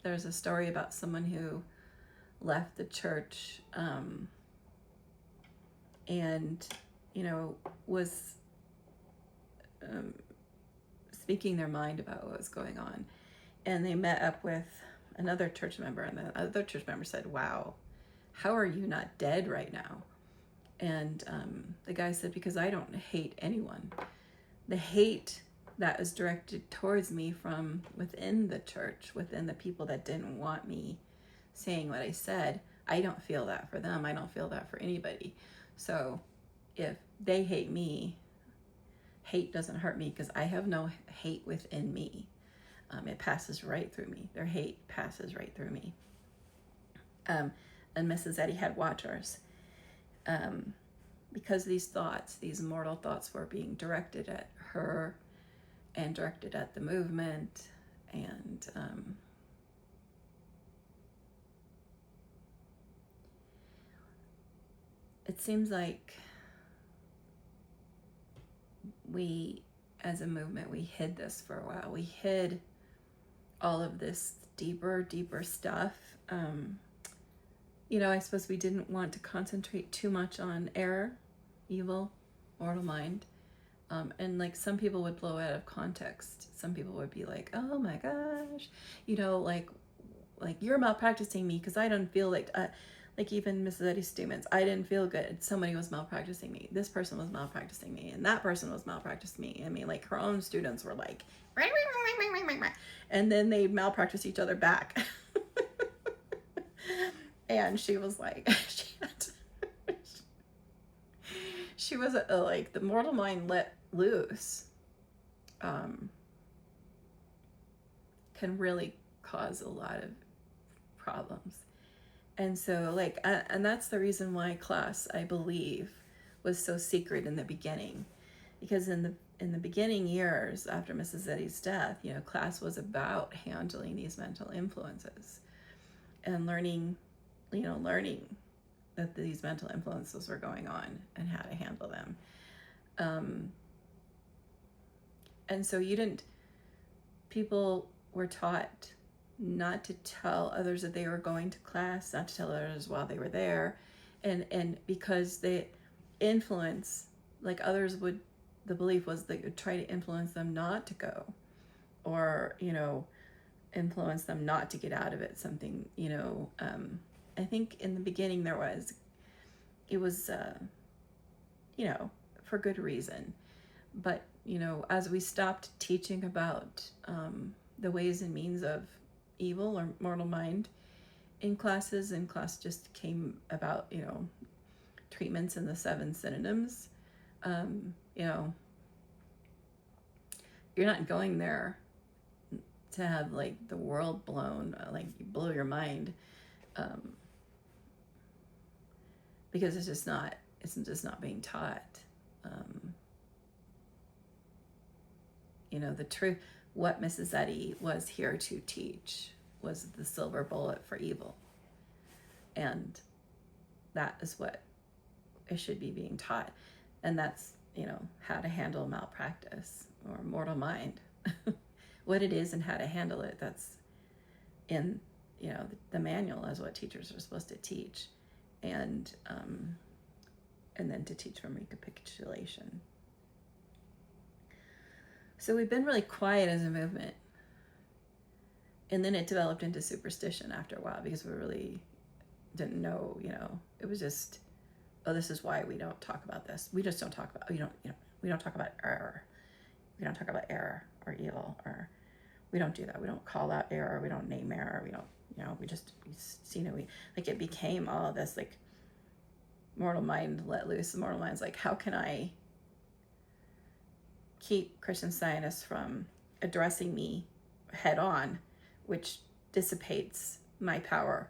There's a story about someone who left the church and was speaking their mind about what was going on, and they met up with another church member, and the other church member said, wow, how are you not dead right now? And the guy said, because I don't hate anyone. The hate that was directed towards me from within the church, within the people that didn't want me saying what I said, I don't feel that for them. I don't feel that for anybody. So if they hate me, hate doesn't hurt me, because I have no hate within me. It passes right through me. Their hate passes right through me. And Mrs. Eddy had watchers. Because these mortal thoughts were being directed at her and directed at the movement. And it seems like we, as a movement, we hid this for a while. We hid all of this deeper stuff. I suppose we didn't want to concentrate too much on error, evil, mortal mind. And like some people would blow out of context. Some people would be like, oh my gosh, like you're malpracticing me because I don't feel like even Mrs. Eddy's statements, I didn't feel good. Somebody was malpracticing me. This person was malpracticing me, and that person was malpracticing me. I mean, like her own students were like, and then they malpractice each other back. And she was like, she was like, the mortal mind let loose can really cause a lot of problems. And so and that's the reason why class, I believe, was so secret in the beginning, because in the beginning years after Mrs. Eddy's death, class was about handling these mental influences and learning that these mental influences were going on and how to handle them. And so people were taught not to tell others that they were going to class, not to tell others while they were there. And because they influence, like others would, the belief was they would try to influence them not to go, or, influence them not to get out of it, something, I think in the beginning it was for good reason. But, as we stopped teaching about the ways and means of evil or mortal mind in classes, and class just came about, treatments and the 7 synonyms, you're not going there to have like the world blown, like you blow your mind, because it's just not being taught. The truth, what Mrs. Eddy was here to teach was the silver bullet for evil. And that is what it should be being taught. And that's, how to handle malpractice or mortal mind. what it is and how to handle it. That's in, the manual is what teachers are supposed to teach, and then to teach from recapitulation. So we've been really quiet as a movement, and then it developed into superstition after a while, because we really didn't know, it was just, oh, this is why we don't talk about this. We just don't talk about, we don't talk about error. We don't talk about error or evil, or we don't do that. We don't call out error. We don't name error. We don't, it became all of this, like, mortal mind let loose. The mortal mind's like, how can I keep Christian Scientists from addressing me head on, which dissipates my power.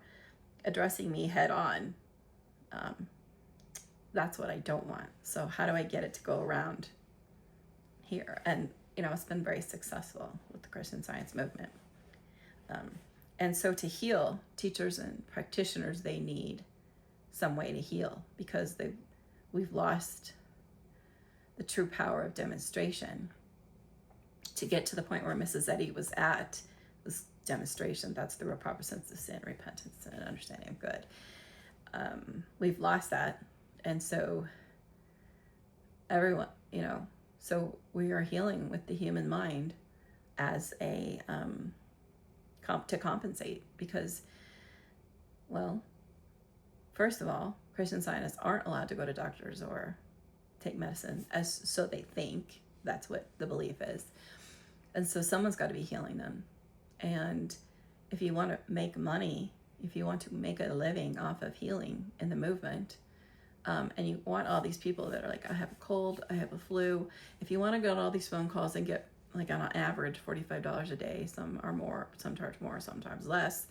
Addressing me head on, that's what I don't want. So how do I get it to go around here? And, it's been very successful with the Christian Science movement. And so to heal, teachers and practitioners, they need some way to heal, because we've lost the true power of demonstration. To get to the point where Mrs. Eddy was at, this demonstration, that's the real proper sense of sin, repentance, and understanding of good. We've lost that. And so everyone, so we are healing with the human mind as a, to compensate, because, well, first of all, Christian Scientists aren't allowed to go to doctors or take medicine, so they think. That's what the belief is. And so someone's got to be healing them. And if you want to make money, if you want to make a living off of healing in the movement, and you want all these people that are like, I have a cold, I have a flu. If you want to go to all these phone calls and get, like, on average $45 a day, some are more, some charge more, sometimes less,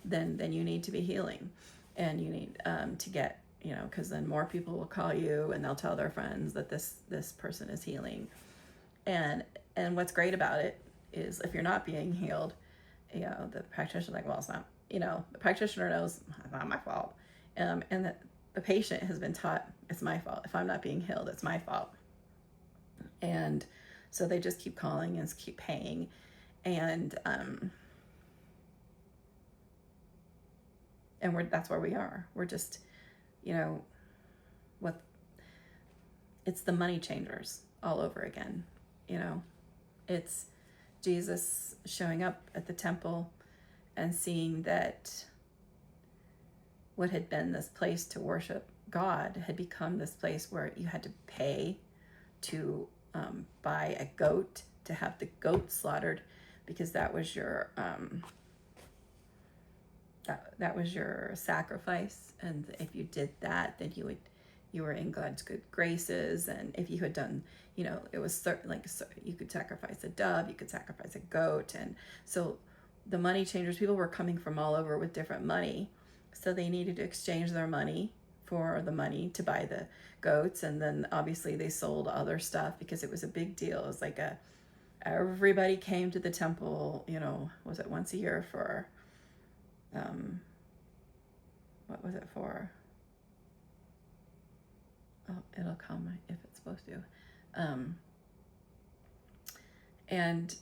then you need to be healing. And you need to get, because then more people will call you and they'll tell their friends that this person is healing. And what's great about it is, if you're not being healed, the practitioner's like, well, it's not, the practitioner knows it's not my fault. And the patient has been taught, it's my fault. If I'm not being healed, it's my fault. And so they just keep calling and keep paying. And that's where we are. We're just, it's the money changers all over again. It's Jesus showing up at the temple and seeing that what had been this place to worship God had become this place where you had to pay to buy a goat, to have the goat slaughtered, because that was your that was your sacrifice. And if you did that, then you were in God's good graces. And if you had done, it was certain, like, so you could sacrifice a dove, you could sacrifice a goat. And so the money changers, people were coming from all over with different money. So they needed to exchange their money for the money to buy the goats. And then obviously they sold other stuff, because it was a big deal. It was like everybody came to the temple, was it once a year for, what was it for? Oh, it'll come if it's supposed to. And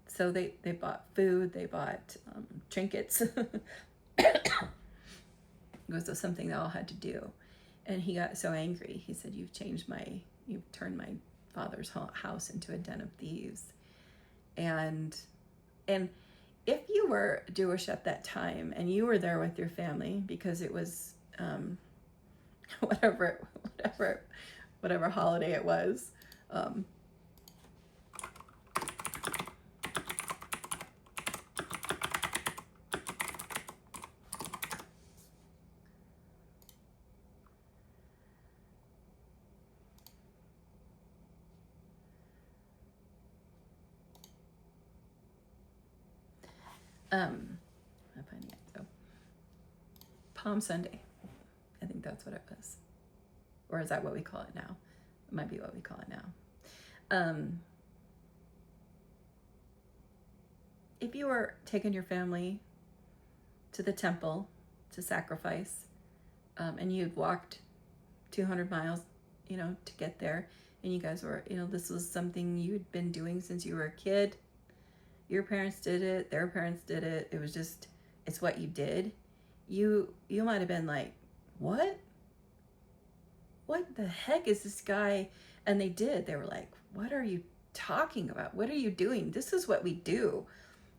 so they bought food, they bought trinkets. It was something they all had to do. And he got so angry. He said, you've turned my father's house into a den of thieves. And if you were Jewish at that time and you were there with your family, because it was whatever holiday it was, I'm finding it. So Palm Sunday, I think that's what it was. Or is that what we call it now? It might be what we call it now. If you were taking your family to the temple to sacrifice, and you'd walked 200 miles, to get there, and you guys were, this was something you'd been doing since you were a kid. Your parents did it, their parents did it. It was just, it's what you did. You might have been like, what the heck is this guy? And they were like, what are you talking about? What are you doing? This is what we do.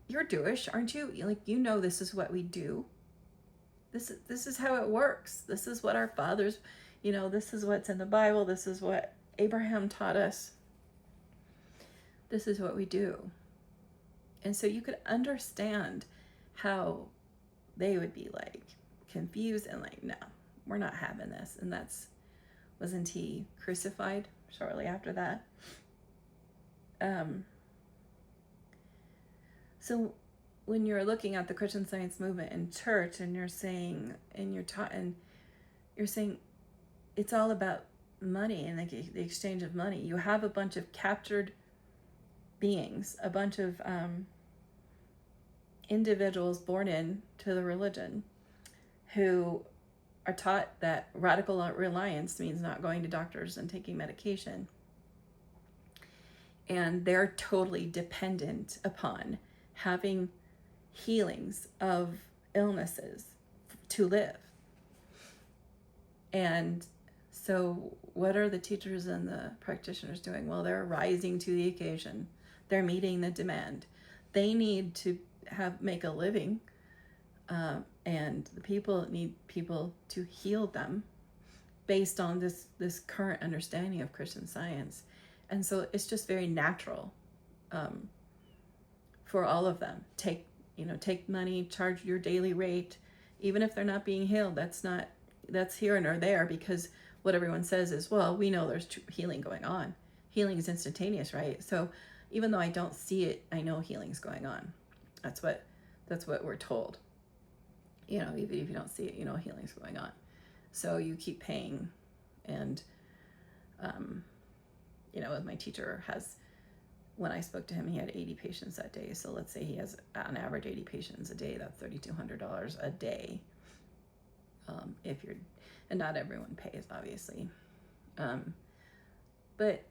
You're Jewish, aren't you? Like, this is what we do. This is how it works. This is what our fathers, this is what's in the Bible. This is what Abraham taught us. This is what we do. And so you could understand how they would be like confused and like, no, we're not having this. And wasn't he crucified shortly after that? So when you're looking at the Christian Science movement in church, and you're saying it's all about money and the exchange of money, you have a bunch of captured beings, a bunch of individuals born into the religion who are taught that radical reliance means not going to doctors and taking medication. And they're totally dependent upon having healings of illnesses to live. And so what are the teachers and the practitioners doing? Well, they're rising to the occasion. They're meeting the demand. They need to make a living, and the people need people to heal them based on this current understanding of Christian Science. And so it's just very natural for all of them. Take money, charge your daily rate, even if they're not being healed. That's here and or there, because what everyone says is, well, we know there's healing going on. Healing is instantaneous, right? So even though I don't see it, I know healing's going on. That's what we're told. Even if you don't see it, healing's going on. So you keep paying. And my teacher when I spoke to him, he had 80 patients that day. So let's say he has on average 80 patients a day. That's $3,200 a day. And not everyone pays, obviously. But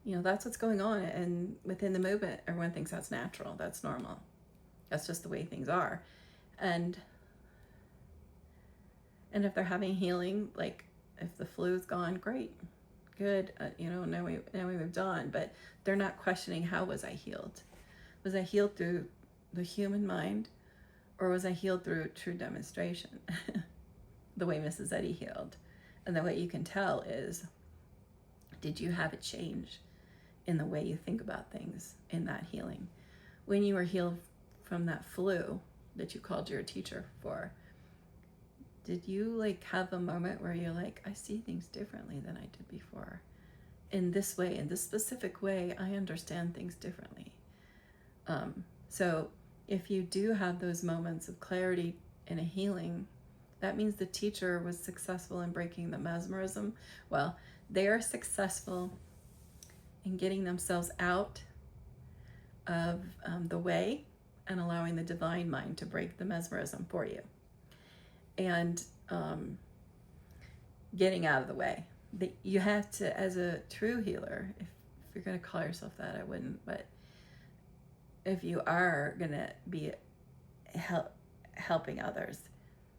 that's what's going on. And within the movement, everyone thinks that's natural. That's normal. That's just the way things are. And if they're having healing, like if the flu's gone, great, good. Now we moved on. But they're not questioning, how was I healed? Was I healed through the human mind, or was I healed through true demonstration? The way Mrs. Eddy healed. And the way you can tell is, did you have a change in the way you think about things in that healing? When you were healed from that flu that you called your teacher for, did you have a moment where you're like, I see things differently than I did before? In this way, in this specific way, I understand things differently. So if you do have those moments of clarity in a healing, that means the teacher was successful in breaking the mesmerism. Well, they are successful in getting themselves out of the way and allowing the divine mind to break the mesmerism for you. And getting out of the way. You have to, as a true healer, if you're going to call yourself that, I wouldn't, but if you are going to be helping others,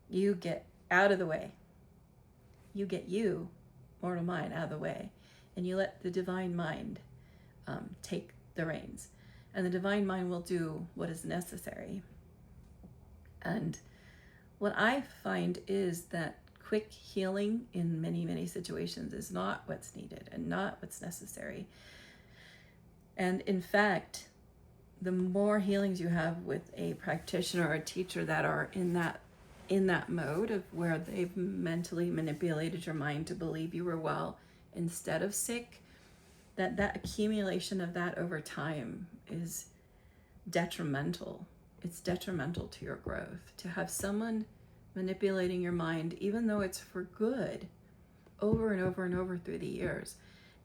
you get out of the way. You get mortal mind, out of the way, and you let the divine mind take the reins. And the divine mind will do what is necessary. And what I find is that quick healing in many, many situations is not what's needed and not what's necessary. And in fact, the more healings you have with a practitioner or a teacher that are in that mode of where they've mentally manipulated your mind to believe you were well instead of sick, that accumulation of that over time is detrimental. It's detrimental to your growth. To have someone manipulating your mind, even though it's for good, over and over and over through the years,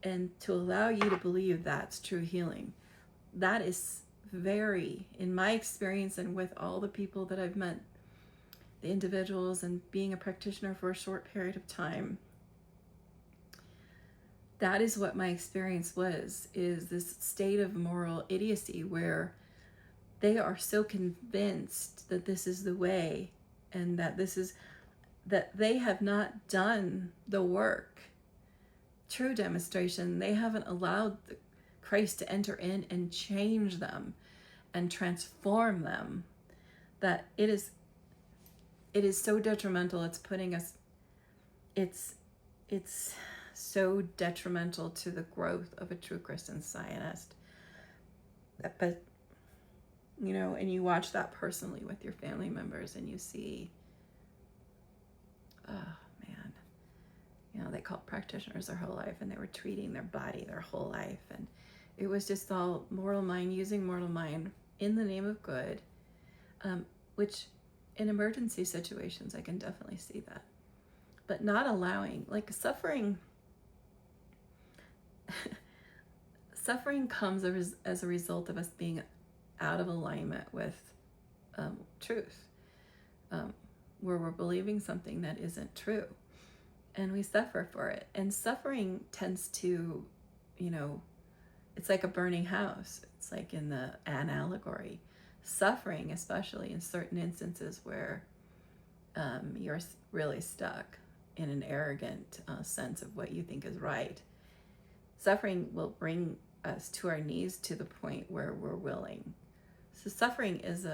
and to allow you to believe that's true healing, that is very, in my experience and with all the people that I've met, the individuals, and being a practitioner for a short period of time, that is what my experience was, is this state of moral idiocy where they are so convinced that this is the way, and that they have not done the work, true demonstration. They haven't allowed Christ to enter in and change them and transform them, that it is so detrimental. It's so detrimental to the growth of a true Christian Scientist. But, and you watch that personally with your family members, and you see, oh man, they called practitioners their whole life, and they were treating their body their whole life. And it was just all mortal mind, using mortal mind in the name of good, which in emergency situations, I can definitely see that. But not allowing, like, suffering comes as a result of us being out of alignment with truth, where we're believing something that isn't true, and we suffer for it. And suffering tends to, it's like a burning house. It's like in an allegory. Suffering, especially in certain instances where you're really stuck in an arrogant sense of what you think is right. Suffering will bring us to our knees to the point where we're willing. So suffering is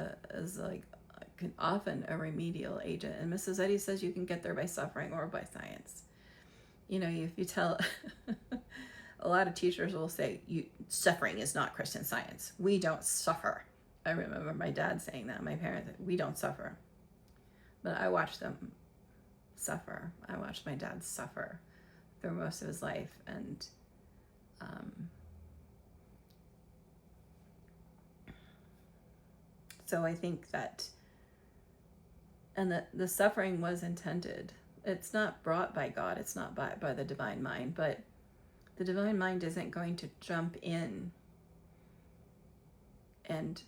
often a remedial agent. And Mrs. Eddy says you can get there by suffering or by science. If you tell, a lot of teachers will say, suffering is not Christian Science. We don't suffer. I remember my dad saying that, my parents, we don't suffer. But I watched them suffer. I watched my dad suffer through most of his life. And so I think that, and the suffering was intended. It's not brought by God. It's not by the divine mind, but the divine mind isn't going to jump in and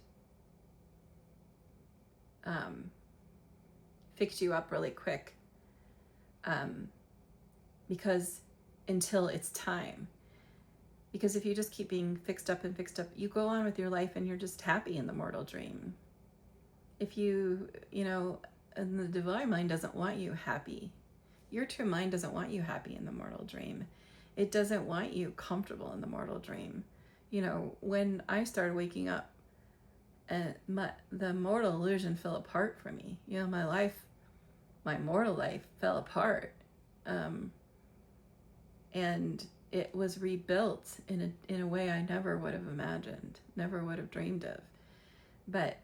fix you up really quick, because until it's time. Because if you just keep being fixed up, you go on with your life and you're just happy in the mortal dream. If and the divine mind doesn't want you happy. Your true mind doesn't want you happy in the mortal dream. It doesn't want you comfortable in the mortal dream. When I started waking up, and the mortal illusion fell apart for me. My mortal life fell apart. And it was rebuilt in a way I never would have imagined, never would have dreamed of. But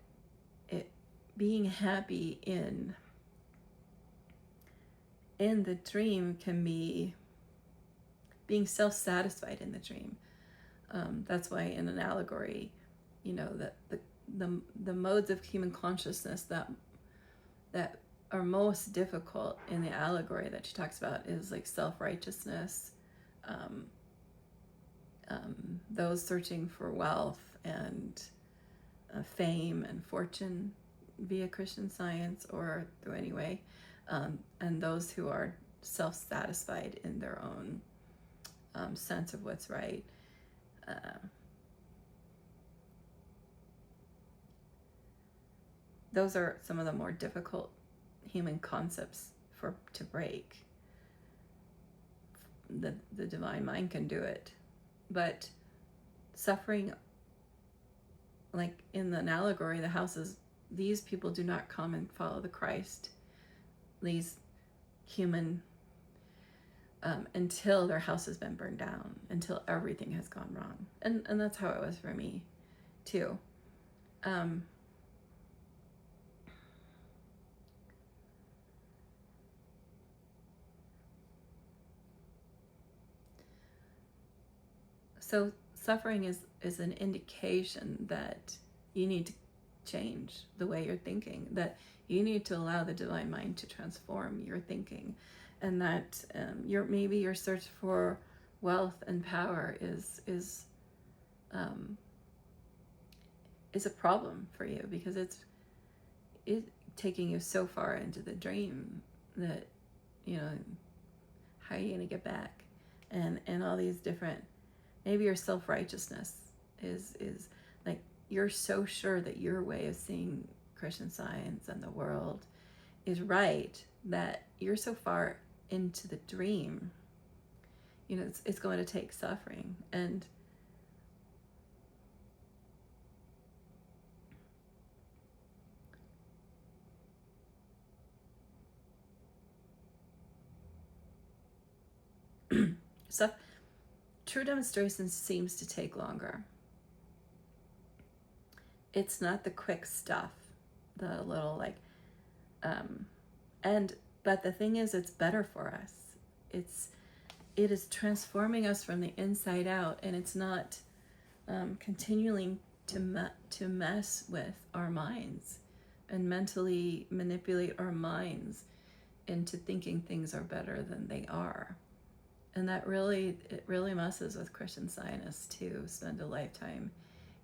being happy in the dream can be being self-satisfied in the dream. That's why in an allegory, that the modes of human consciousness that are most difficult in the allegory that she talks about is like self-righteousness, those searching for wealth and fame and fortune via Christian Science or through any way, and those who are self-satisfied in their own sense of what's right. Those are some of the more difficult human concepts to break. The divine mind can do it, but suffering, like in an allegory, the houses, these people do not come and follow the Christ, these human, until their house has been burned down, until everything has gone wrong. And that's how it was for me too. So suffering is an indication that you need to change the way you're thinking, that you need to allow the divine mind to transform your thinking, and that maybe your search for wealth and power is a problem for you, because it's taking you so far into the dream that how are you going to get back? and all these different, maybe your self-righteousness is like you're so sure that your way of seeing Christian Science and the world is right that you're so far into the dream. You know, it's going to take suffering. And stuff, true demonstration seems to take longer. It's not the quick stuff, the little like, but the thing is, it's better for us. It is transforming us from the inside out, and it's not continuing to mess with our minds and mentally manipulate our minds into thinking things are better than they are. And it really messes with Christian Scientists to spend a lifetime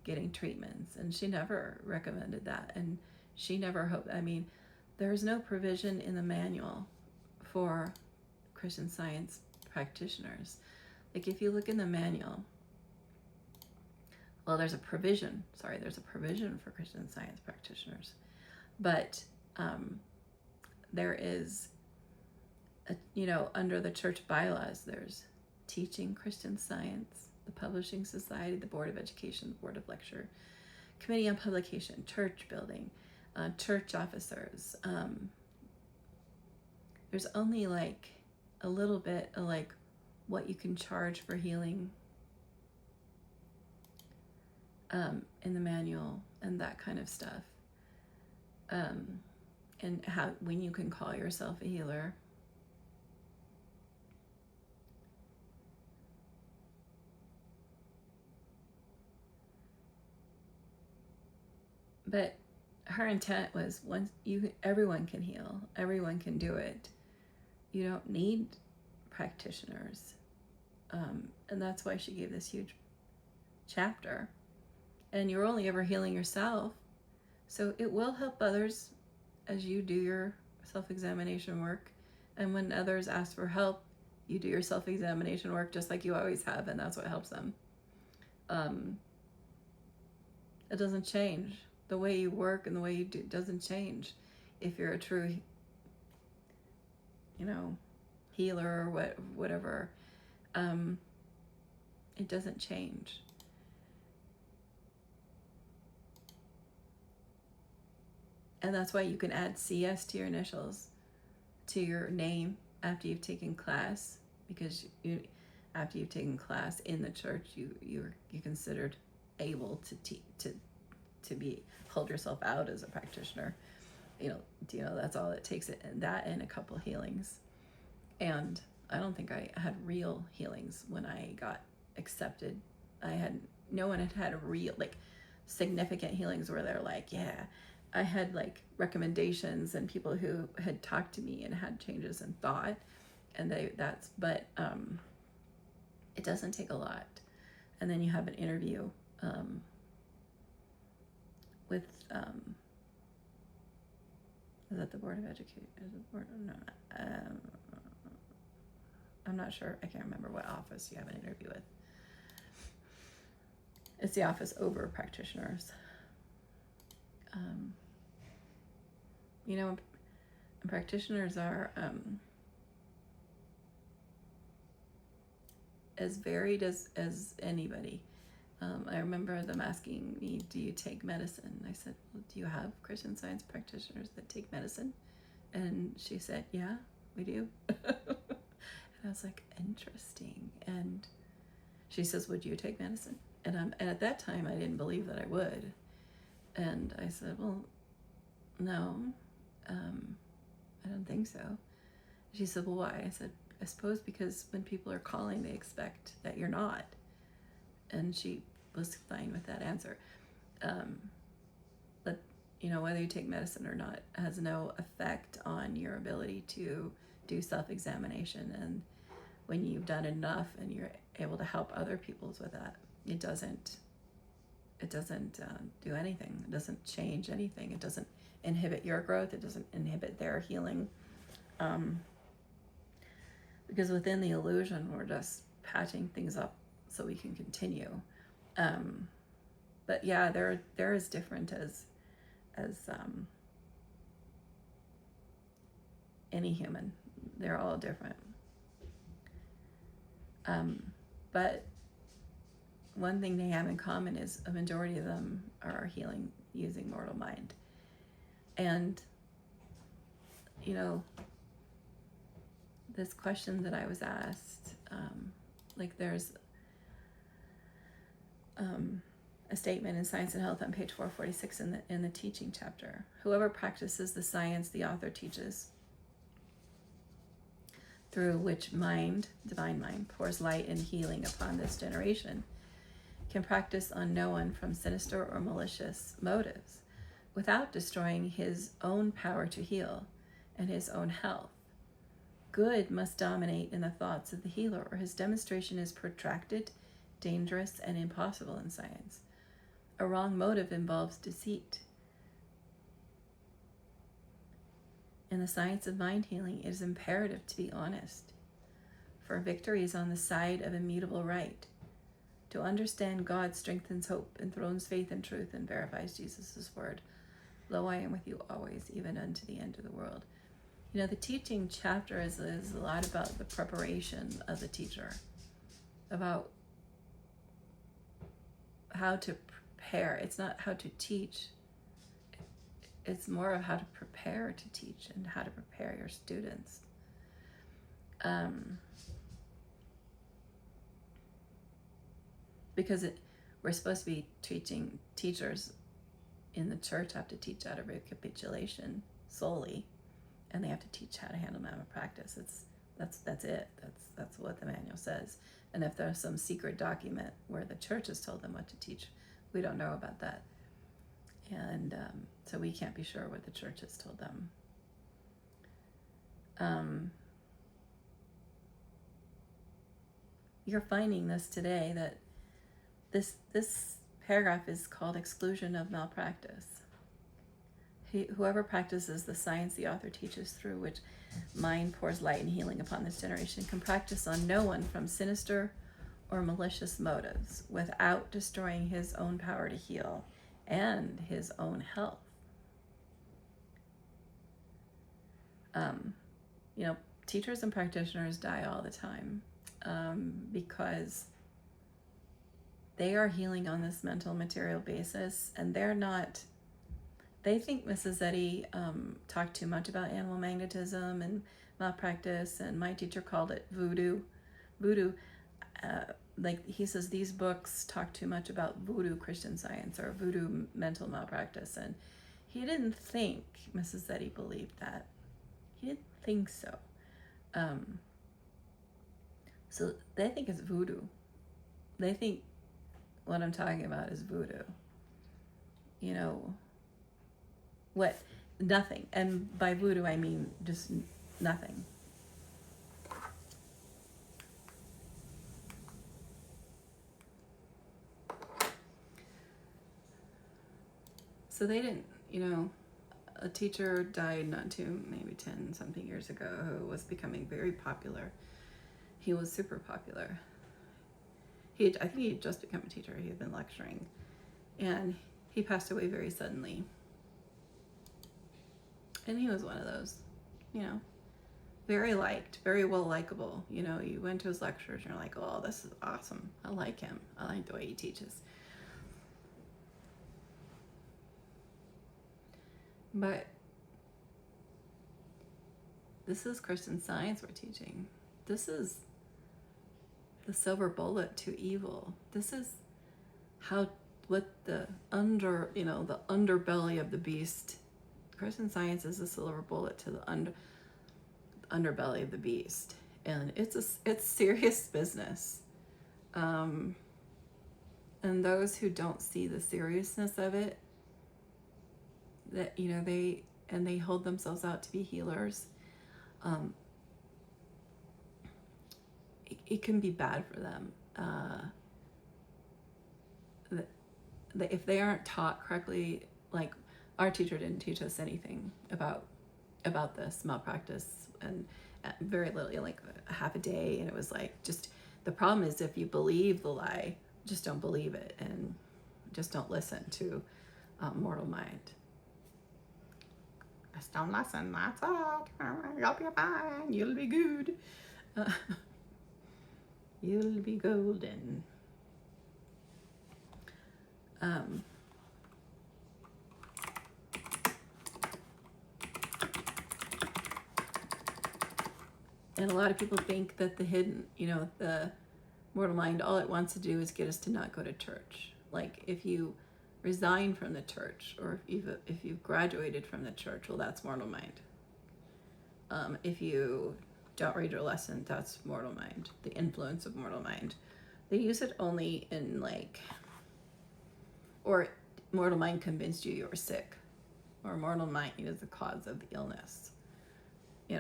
getting treatments. And she never recommended that. And she never hoped, I mean, there's no provision in the manual for Christian Science practitioners. Like if you look in the manual, well, there's a provision for Christian Science practitioners, but there is, under the church bylaws, there's teaching Christian Science, the Publishing Society, the Board of Education, the Board of Lecture, Committee on Publication, church building, church officers. There's only like a little bit of like what you can charge for healing in the manual and that kind of stuff. And when you can call yourself a healer. But her intent was everyone can heal, everyone can do it. You don't need practitioners. And that's why she gave this huge chapter. And you're only ever healing yourself. So it will help others as you do your self-examination work. And when others ask for help, you do your self-examination work just like you always have, and that's what helps them. It doesn't change. The way you work and the way you do doesn't change if you're a true, healer or whatever. It doesn't change. And that's why you can add CS to your initials, to your name after you've taken class, because after you've taken class in the church, you're considered able to hold yourself out as a practitioner. That's all it takes. That and a couple healings. And I don't think I had real healings when I got accepted. No one had real, like, significant healings where they're like, yeah. I had like recommendations and people who had talked to me and had changes in thought, and but it doesn't take a lot. And then you have an interview with is that the Board of Education? Is it Board? No, I'm not sure. I can't remember what office you have an interview with. It's the office over practitioners. Practitioners are as varied as anybody. I remember them asking me, do you take medicine? I said, well, do you have Christian Science practitioners that take medicine? And she said, yeah, we do. And I was like, interesting. And she says, would you take medicine? And at that time, I didn't believe that I would. And I said, well, no, I don't think so. She said, well, why? I said, I suppose because when people are calling, they expect that you're not. And she was fine with that answer. But, whether you take medicine or not has no effect on your ability to do self-examination. And when you've done enough and you're able to help other people with that, it doesn't do anything. It doesn't change anything. It doesn't inhibit your growth. It doesn't inhibit their healing. Because within the illusion, we're just patching things up so we can continue. But yeah, they're as different as any human. They're all different. But one thing they have in common is a majority of them are healing using mortal mind. And, you know, this question that I was asked, like there's a statement in Science and Health on page 446 in the teaching chapter. Whoever practices the science the author teaches, through which mind, divine mind, pours light and healing upon this generation, can practice on no one from sinister or malicious motives without destroying his own power to heal and his own health. Good must dominate in the thoughts of the healer, or his demonstration is protracted, dangerous, and impossible in science. A wrong motive involves deceit. In the science of mind healing, it is imperative to be honest, for victory is on the side of immutable right. To understand God strengthens hope, enthrones faith and truth, and verifies Jesus' word. Lo, I am with you always, even unto the end of the world. You know, the teaching chapter is a lot about the preparation of the teacher, about how to prepare. It's not how to teach. It's more of how to prepare to teach and how to prepare your students. Because we're supposed to be teaching teachers in the church have to teach out of recapitulation solely, and they have to teach how to handle malpractice. That's it. That's what the manual says. And if there's some secret document where the church has told them what to teach, we don't know about that. And so we can't be sure what the church has told them. You're finding this today, that this paragraph is called exclusion of malpractice. Whoever practices the science the author teaches, through which mind pours light and healing upon this generation, can practice on no one from sinister or malicious motives without destroying his own power to heal and his own health. You know, teachers and practitioners die all the time because they are healing on this mental material basis, and they think Mrs. Eddy talked too much about animal magnetism and malpractice, and my teacher called it voodoo. Like he says, these books talk too much about voodoo Christian Science or voodoo mental malpractice, and he didn't think Mrs. Eddy believed that. He didn't think so. So they think it's voodoo. They think what I'm talking about is voodoo. You know, nothing. And by voodoo, I mean just nothing. So they didn't, a teacher died maybe 10 something years ago, who was becoming very popular. He was super popular. I think he had just become a teacher. He had been lecturing, and he passed away very suddenly. And he was one of those, very liked, very well likable. You went to his lectures and you're like, oh, this is awesome. I like him. I like the way he teaches. But this is Christian Science we're teaching. This is the silver bullet to evil. This is what the underbelly of the beast. Christian Science is the silver bullet to the underbelly of the beast, and it's serious business. And those who don't see the seriousness of it, that they hold themselves out to be healers, it can be bad for them. If they aren't taught correctly, like our teacher didn't teach us anything about this malpractice, and very little, like a half a day, and it was like just The problem is if you believe the lie, just don't believe it and just don't listen to mortal mind. Just don't listen, that's all. You'll be fine, you'll be good. You'll be golden. And a lot of people think that the hidden, the mortal mind, all it wants to do is get us to not go to church. Like if you resign from the church, or if you've graduated from the church, well, that's mortal mind. If you don't read your lesson, that's mortal mind, the influence of mortal mind. They use it only in or mortal mind convinced you were sick, or mortal mind is the cause of the illness.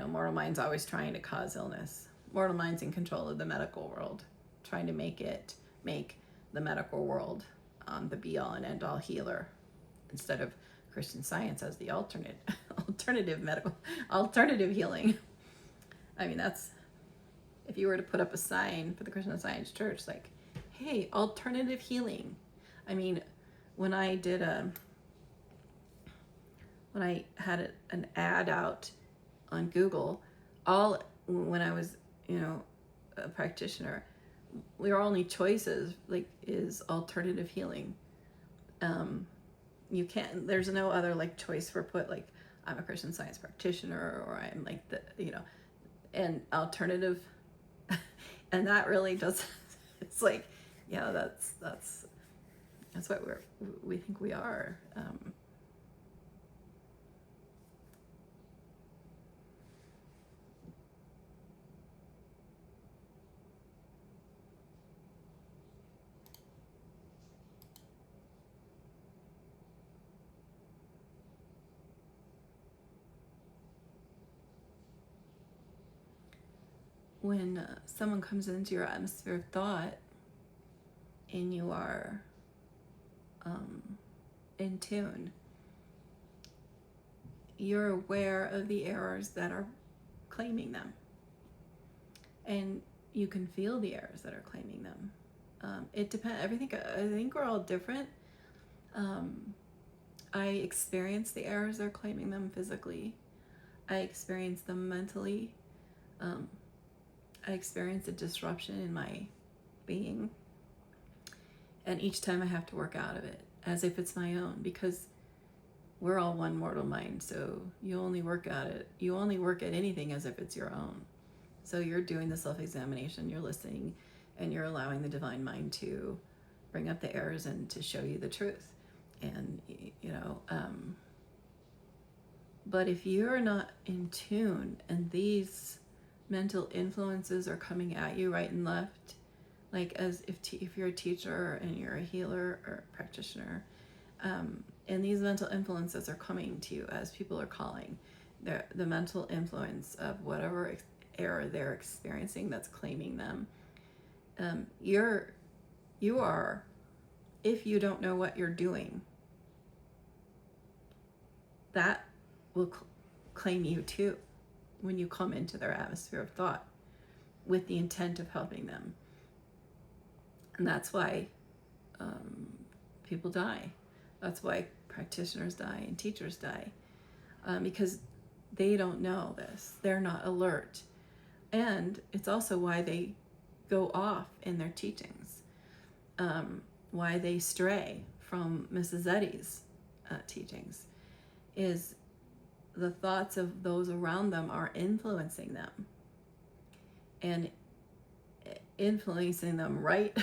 Mortal mind's always trying to cause illness. Mortal mind's in control of the medical world, trying to make the medical world the be-all and end-all healer, instead of Christian Science as the alternative healing. I mean, that's, if you were to put up a sign for the Christian Science Church, like, hey, alternative healing. I mean, when I had an ad out on Google, when I was, a practitioner, your only choices is alternative healing. You can't, there's no other choice for I'm a Christian Science practitioner, or I'm and alternative. And that really does, it's that's what we think we are. When someone comes into your atmosphere of thought and you are in tune, you're aware of the errors that are claiming them, and you can feel the errors that are claiming them. It depends. I think we're all different. I experience the errors that are claiming them physically. I experience them mentally. I experience a disruption in my being, and each time I have to work out of it as if it's my own, because we're all one mortal mind. So you only work at anything as if it's your own. So you're doing the self-examination, you're listening, and you're allowing the divine mind to bring up the errors and to show you the truth. And but if you're not in tune, and these mental influences are coming at you right and left, as if you're a teacher and you're a healer or a practitioner, and these mental influences are coming to you as people are calling the mental influence of whatever error they're experiencing that's claiming them. You are, if you don't know what you're doing, that will claim you too when you come into their atmosphere of thought with the intent of helping them. And that's why people die. That's why practitioners die and teachers die, because they don't know this. They're not alert. And it's also why they go off in their teachings, why they stray from Mrs. Eddy's teachings, is the thoughts of those around them are influencing them, and influencing them right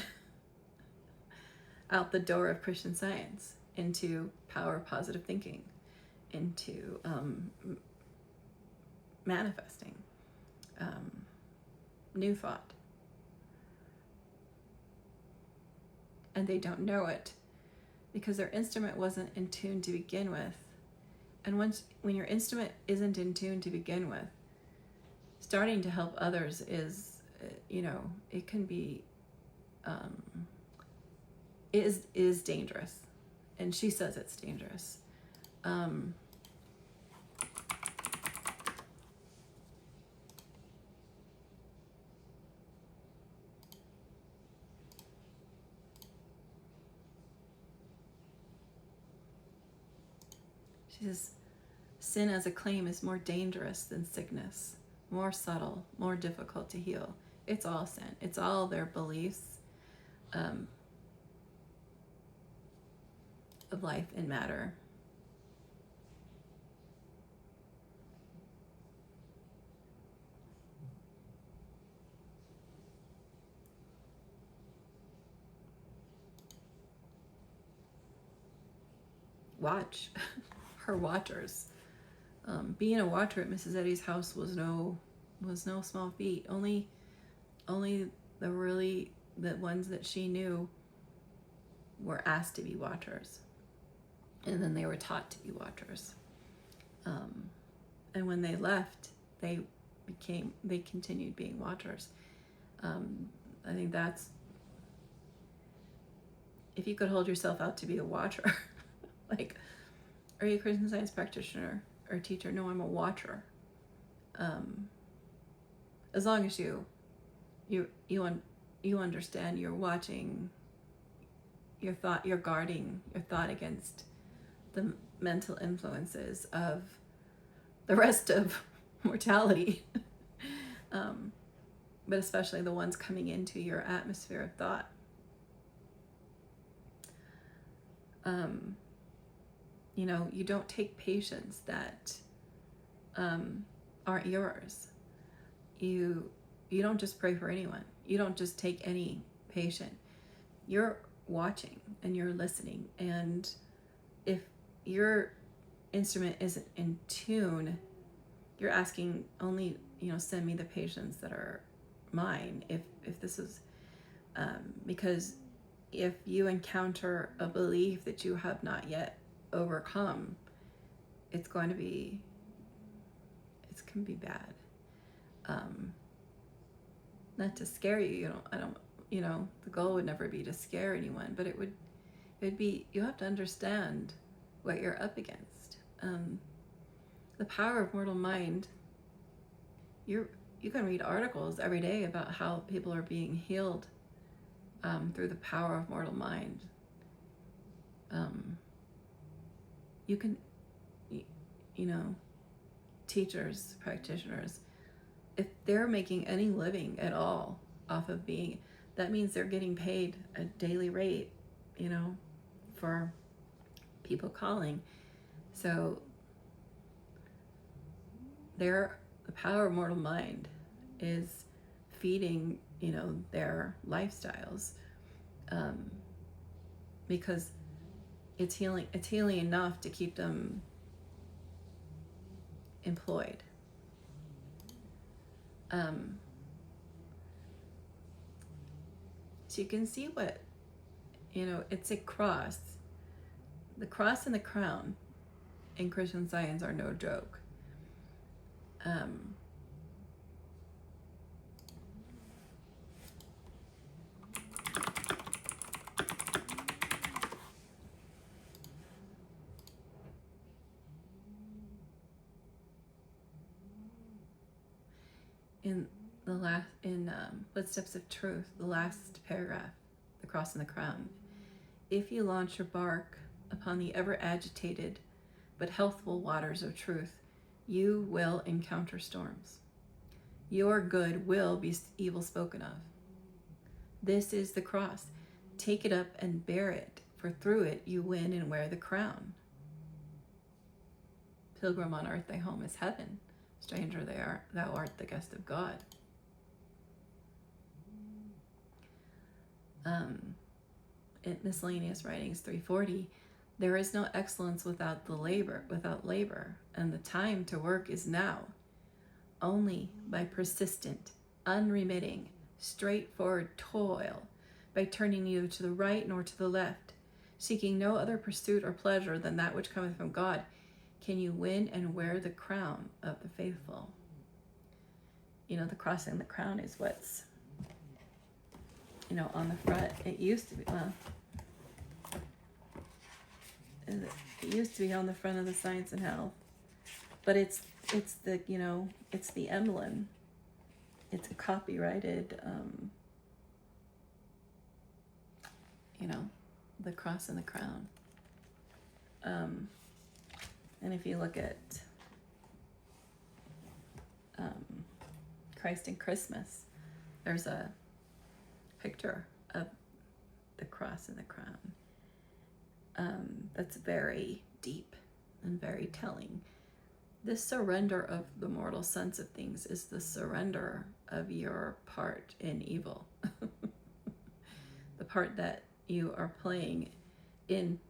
out the door of Christian Science into power of positive thinking, into manifesting new thought. And they don't know it because their instrument wasn't in tune to begin with. And when your instrument isn't in tune to begin with, starting to help others is, it can be, is dangerous. And she says it's dangerous. She says, sin as a claim is more dangerous than sickness, more subtle, more difficult to heal. It's all sin. It's all their beliefs of life and matter. Watch. Her watchers. Being a watcher at Mrs. Eddy's house was no small feat. Only the ones that she knew were asked to be watchers, and then they were taught to be watchers. And when they left, they continued being watchers. I think that's, if you could hold yourself out to be a watcher, like, are you a Christian Science practitioner or teacher? No, I'm a watcher. As long as you understand, you're watching your thought, you're guarding your thought against the mental influences of the rest of mortality. But especially the ones coming into your atmosphere of thought. You don't take patients that aren't yours. You don't just pray for anyone. You don't just take any patient. You're watching and you're listening. And if your instrument isn't in tune, you're asking only, send me the patients that are mine. If this is, because if you encounter a belief that you have not yet overcome, it's going to be bad. Not to scare you, the goal would never be to scare anyone, but it'd be, you have to understand what you're up against. The power of mortal mind, you can read articles every day about how people are being healed through the power of mortal mind. You can, teachers, practitioners, if they're making any living at all off of being, that means they're getting paid a daily rate, for people calling. So the power of mortal mind is feeding, their lifestyles, because it's healing enough to keep them employed. So you can see what, it's a cross. The cross and the crown in Christian Science are no joke. In Footsteps of Truth, the last paragraph, the cross and the crown. If you launch your bark upon the ever agitated but healthful waters of truth, you will encounter storms. Your good will be evil spoken of. This is the cross. Take it up and bear it, for through it you win and wear the crown. Pilgrim on earth, thy home is heaven. Stranger, thou art the guest of God. In Miscellaneous Writings 340, there is no excellence without labor, and the time to work is now. Only by persistent, unremitting, straightforward toil, by turning neither to the right nor to the left, seeking no other pursuit or pleasure than that which cometh from God, can you win and wear the crown of the faithful. The cross and the crown is what's, on the front. It used to be, it used to be on the front of the Science and Health, but it's the, it's the emblem. It's a copyrighted, the cross and the crown. And if you look at Christ in Christmas, there's a picture of the cross and the crown. That's very deep and very telling. This surrender of the mortal sense of things is the surrender of your part in evil. The part that you are playing in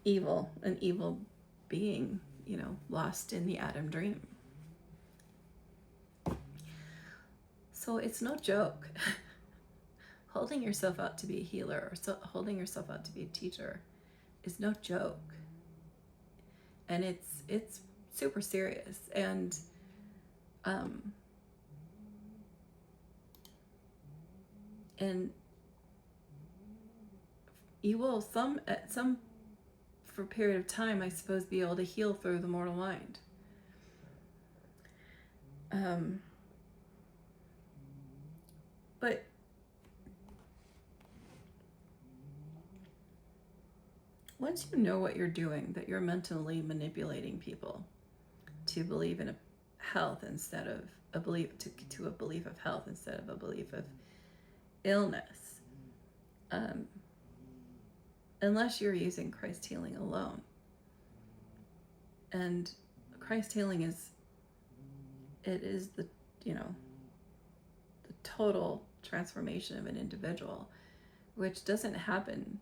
evil, an evil being, lost in the Adam dream. So it's no joke. Holding yourself out to be a healer or holding yourself out to be a teacher is no joke. And it's super serious. And you will for a period of time, I suppose, be able to heal through the mortal mind. But once you know what you're doing, that you're mentally manipulating people to believe in a health instead of a belief, to a belief of health instead of a belief of illness, unless you're using Christ healing alone. And Christ healing is the total transformation of an individual, which doesn't happen.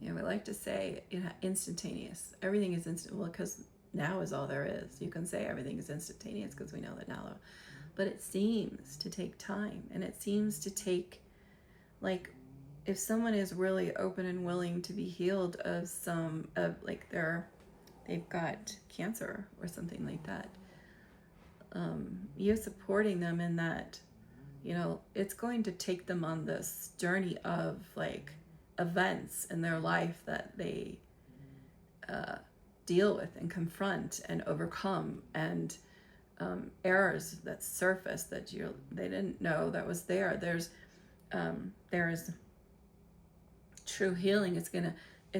We like to say instantaneous. Everything is instant. Well, because now is all there is. You can say everything is instantaneous because we know that now. But it seems to take time, and it seems to take, like, if someone is really open and willing to be healed of they've got cancer or something like that, you supporting them in that, it's going to take them on this journey of events in their life that they deal with and confront and overcome, and errors that surface that they didn't know that was there. There's true healing. It's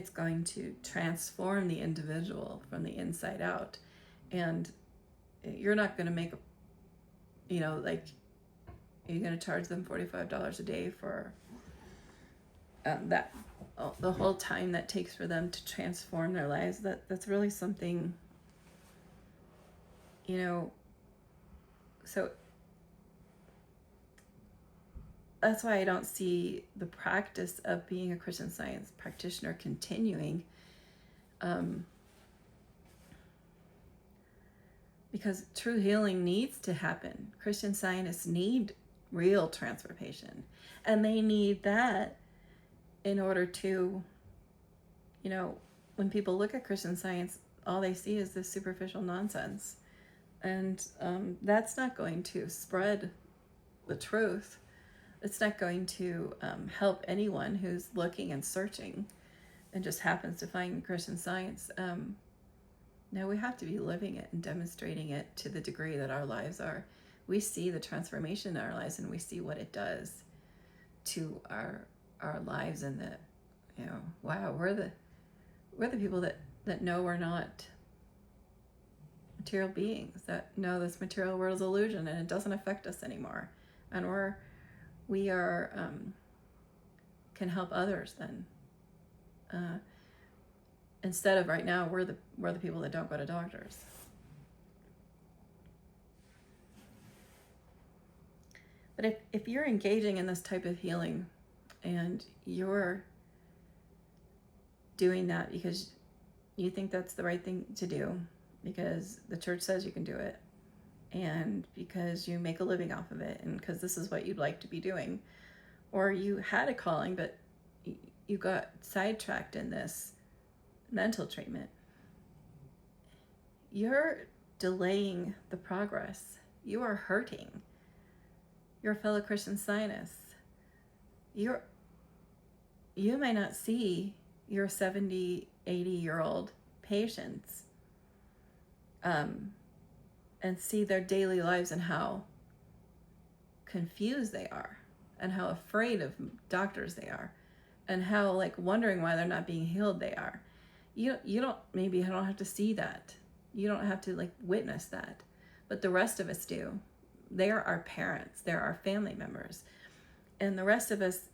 going to transform the individual from the inside out, and you're not going to make you're going to charge them $45 a day for the whole time that takes for them to transform their lives. That's really something, so that's why I don't see the practice of being a Christian Science practitioner continuing, because true healing needs to happen. Christian Scientists need real transformation, and they need that in order to, when people look at Christian Science, all they see is this superficial nonsense, and that's not going to spread the truth. It's not going to help anyone who's looking and searching and just happens to find Christian Science. No, we have to be living it and demonstrating it to the degree that our lives are. We see the transformation in our lives, and we see what it does to our lives, and that, wow, we're the people that know we're not material beings, that know this material world is illusion and it doesn't affect us anymore, and we are can help others then, instead of right now we're the people that don't go to doctors. But if you're engaging in this type of healing and you're doing that because you think that's the right thing to do, because the church says you can do it, and because you make a living off of it, and because this is what you'd like to be doing, or you had a calling but you got sidetracked in this mental treatment, you're delaying the progress. You are hurting your fellow Christian Scientists. You may not see your 70, 80-year-old patients and see their daily lives and how confused they are, and how afraid of doctors they are, and how wondering why they're not being healed they are. You don't have to see that. You don't have to like witness that, but the rest of us do. They are our parents, they're our family members, and the rest of us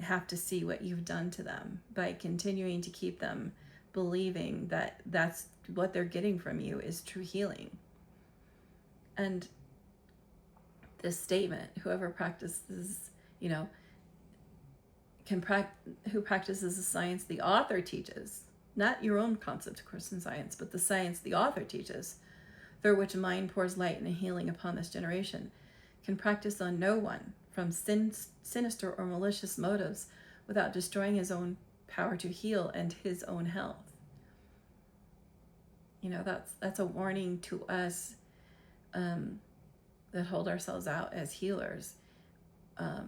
have to see what you've done to them by continuing to keep them believing that that's what they're getting from you is true healing. And this statement, whoever practices, who practices the science the author teaches, not your own concept of Christian Science, but the science the author teaches, through which mind pours light and healing upon this generation, can practice on no one from sinister or malicious motives without destroying his own power to heal and his own health. That's a warning to us that hold ourselves out as healers. Are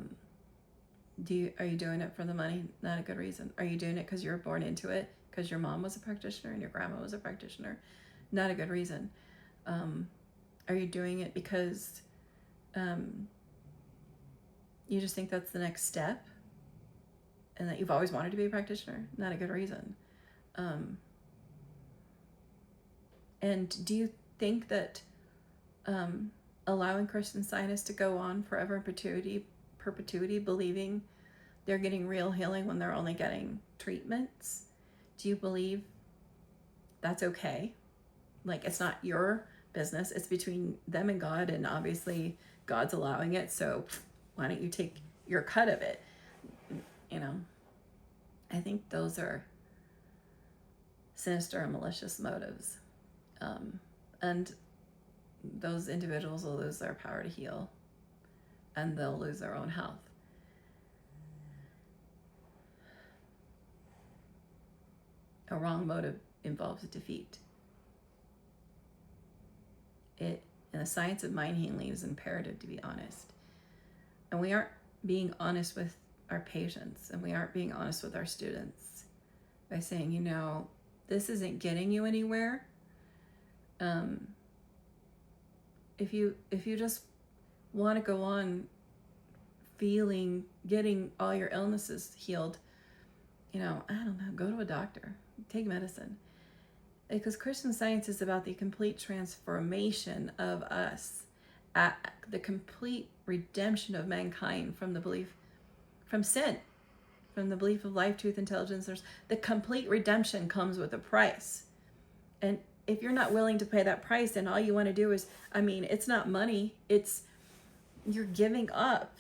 you doing it for the money? Not a good reason. Are you doing it because you were born into it? Because your mom was a practitioner and your grandma was a practitioner? Not a good reason. Are you doing it because you just think that's the next step and that you've always wanted to be a practitioner? Not a good reason. And do you think that allowing Christian Scientists to go on forever in perpetuity, believing they're getting real healing when they're only getting treatments, do you believe that's okay? Like, it's not your business, it's between them and God, and obviously God's allowing it, so why don't you take your cut of it? I think those are sinister and malicious motives. And those individuals will lose their power to heal, and they'll lose their own health. A wrong motive involves defeat. In the science of mind healing, it is imperative to be honest. And we aren't being honest with our patients, and we aren't being honest with our students by saying, this isn't getting you anywhere. If you just want to go on getting all your illnesses healed, I don't know, go to a doctor, take medicine. Because Christian Science is about the complete transformation of us, the complete redemption of mankind from sin, from the belief of life, truth, intelligence. The complete redemption comes with a price. And if you're not willing to pay that price, and all you want to do is, it's not money, it's you're giving up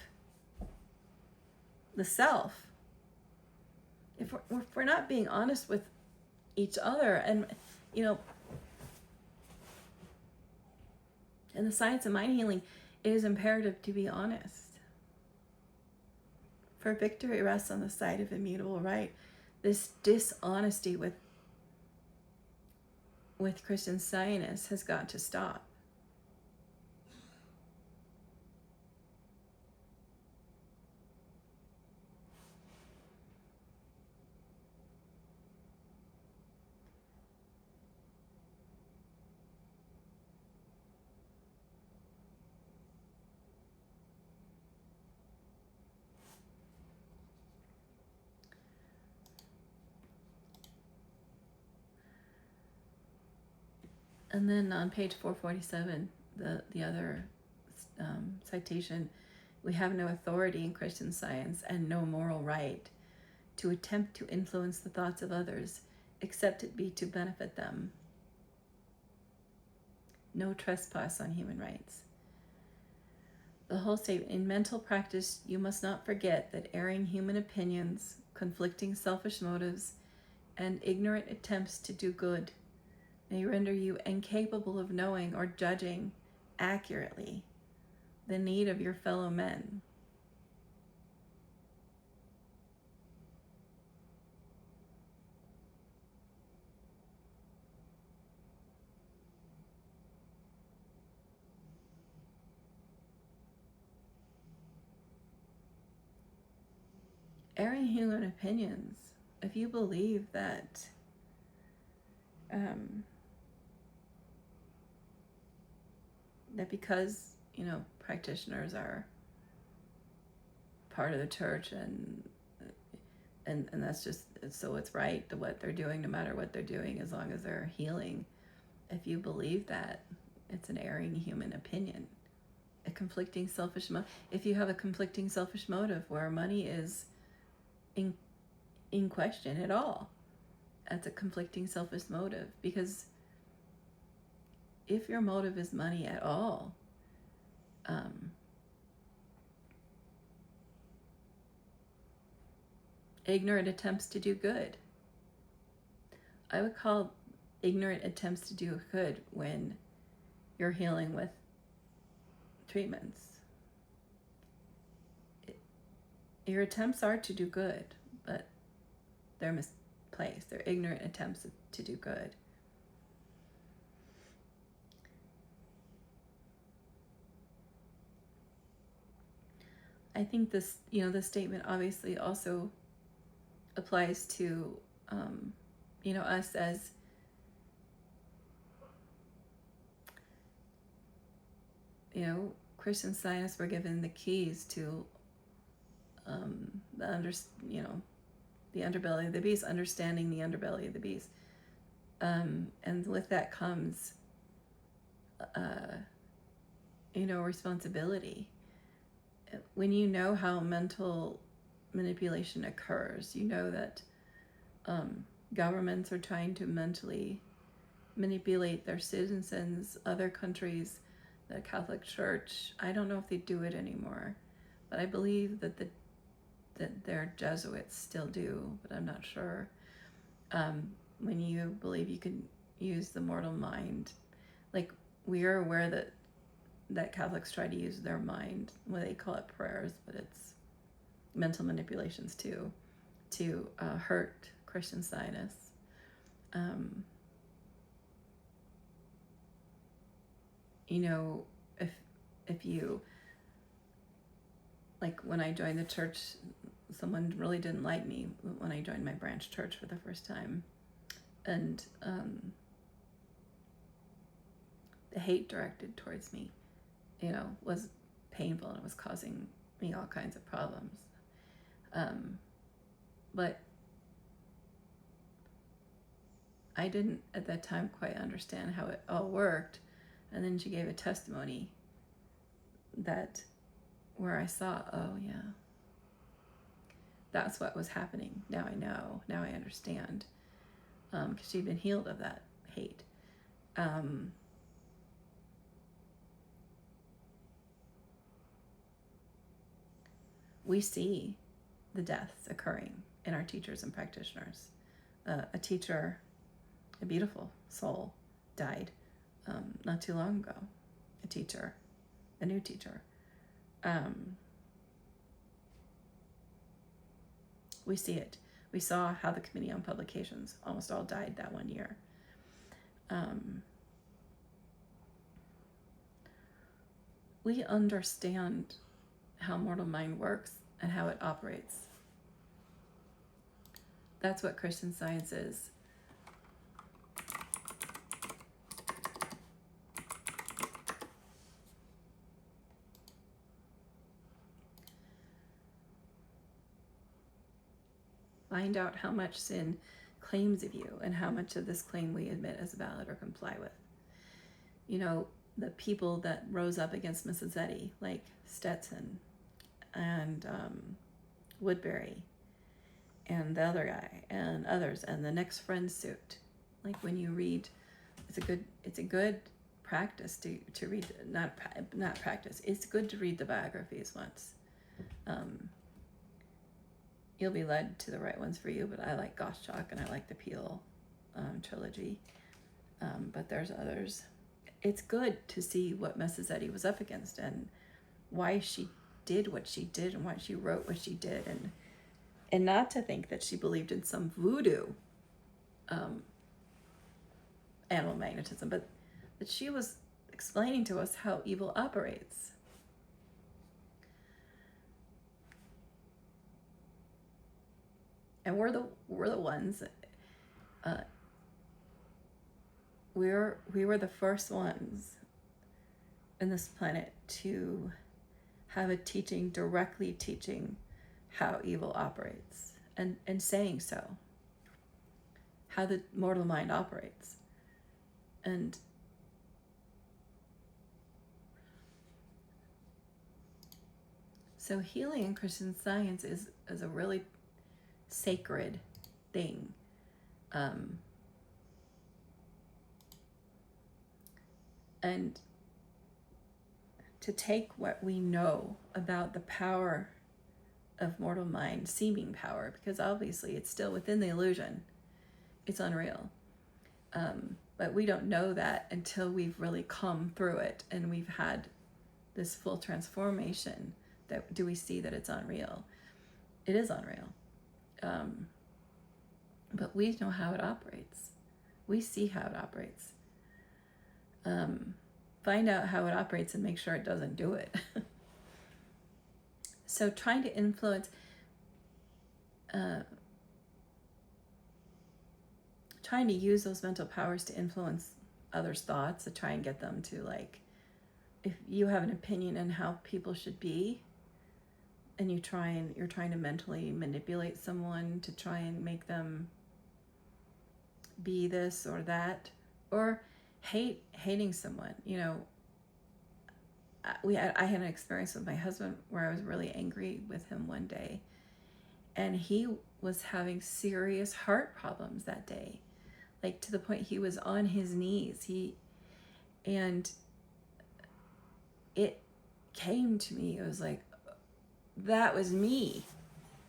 the self. If we're not being honest with each other, and in the science of mind healing, it is imperative to be honest. For victory rests on the side of immutable right. This dishonesty with Christian Scientists has got to stop. And then on page 447, the other citation, we have no authority in Christian Science and no moral right to attempt to influence the thoughts of others, except it be to benefit them. No trespass on human rights. The whole statement: in mental practice, you must not forget that erring human opinions, conflicting selfish motives, and ignorant attempts to do good may render you incapable of knowing or judging accurately the need of your fellow men. Erring human opinions, if you believe that that because practitioners are part of the church and that's just so it's right to what they're doing, no matter what they're doing, as long as they're healing, if you believe that, it's an erring human opinion. A conflicting selfish motive. If you have a conflicting selfish motive where money is in question at all, that's a conflicting selfish motive. Because if your motive is money at all, ignorant attempts to do good. I would call ignorant attempts to do good when you're healing with treatments. Your attempts are to do good, but they're misplaced. They're ignorant attempts to do good. I think this statement obviously also applies to, us as Christian Scientists were given the keys to the underbelly of the beast, understanding the underbelly of the beast, and with that comes, responsibility. When you know how mental manipulation occurs, you know that governments are trying to mentally manipulate their citizens, other countries, the Catholic Church. I don't know if they do it anymore, but I believe that their Jesuits still do, but I'm not sure. When you believe you can use the mortal mind, like we are aware that Catholics try to use their mind, well, they call it prayers, but it's mental manipulations too, to hurt Christian Scientists. If you, like when I joined the church, someone really didn't like me when I joined my branch church for the first time. And the hate directed towards me, was painful, and it was causing me all kinds of problems. But I didn't at that time quite understand how it all worked. And then she gave a testimony where I saw, oh yeah, that's what was happening. Now I know, now I understand. Because she'd been healed of that hate. We see the deaths occurring in our teachers and practitioners. A teacher, a beautiful soul, died not too long ago. A new teacher. We see it. We saw how the Committee on Publications almost all died that one year. We understand how mortal mind works and how it operates. That's what Christian Science is. Find out how much sin claims of you and how much of this claim we admit as valid or comply with. The people that rose up against Mrs. Eddy, like Stetson and Woodbury and the other guy and others, and the next friend suit. Like when you read, it's a good practice to read, not practice. It's good to read the biographies once. You'll be led to the right ones for you, but I like Gottschalk and I like the Peel trilogy. But there's others. It's good to see what Mrs. Eddy was up against and why she did what she did and why she wrote what she did, and not to think that she believed in some voodoo animal magnetism, but that she was explaining to us how evil operates. And we're the ones. We were the first ones in this planet to have a teaching directly teaching how evil operates and saying so, how the mortal mind operates. And so healing in Christian Science is a really sacred thing. And to take what we know about the power of mortal mind, seeming power, because obviously it's still within the illusion, it's unreal. But we don't know that until we've really come through it and we've had this full transformation. That do we see that it's unreal? It is unreal. But we know how it operates. We see how it operates. Find out how it operates and make sure it doesn't do it. So trying to influence, trying to use those mental powers to influence others' thoughts, to try and get them to, like, if you have an opinion on how people should be, and you're trying to mentally manipulate someone to try and make them be this or that, or hating someone. I had an experience with my husband where I was really angry with him one day, and he was having serious heart problems that day, like to the point he was on his knees. And it came to me, it was like, that was me,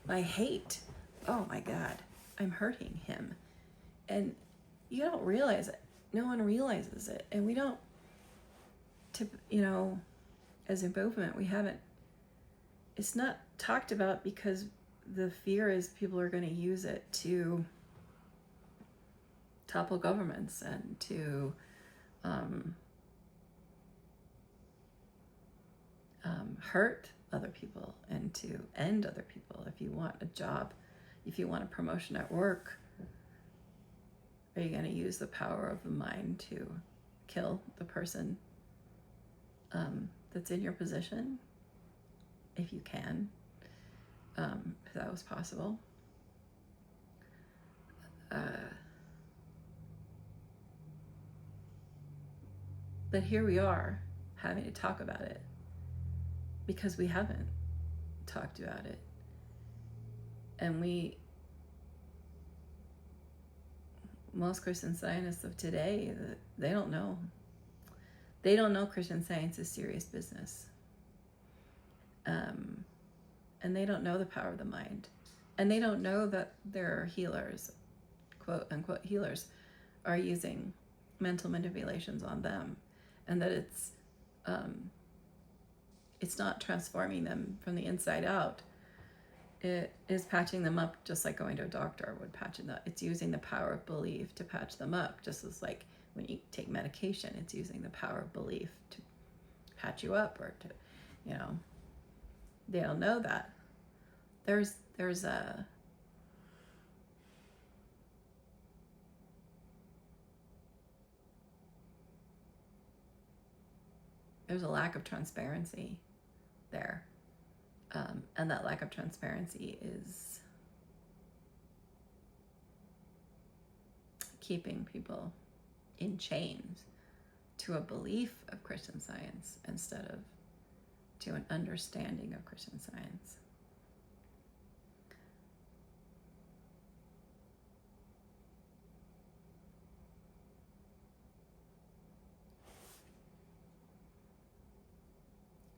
my hate. Oh my God, I'm hurting him. And you don't realize it. No one realizes it. And we don't, as a movement, we haven't, it's not talked about because the fear is people are going to use it to topple governments and to hurt other people and to end other people. If you want a job, if you want a promotion at work, are you going to use the power of the mind to kill the person that's in your position? If you can, if that was possible. But here we are having to talk about it because we haven't talked about it. And most Christian Scientists of today, they don't know. They don't know Christian Science is serious business. And they don't know the power of the mind. And they don't know that their healers, quote unquote healers, are using mental manipulations on them. And that it's not transforming them from the inside out. It is patching them up just like going to a doctor would patch them up. It's using the power of belief to patch them up, just as like when you take medication, it's using the power of belief to patch you up, or to, they don't know that. There's a lack of transparency there. And that lack of transparency is keeping people in chains to a belief of Christian Science instead of to an understanding of Christian Science.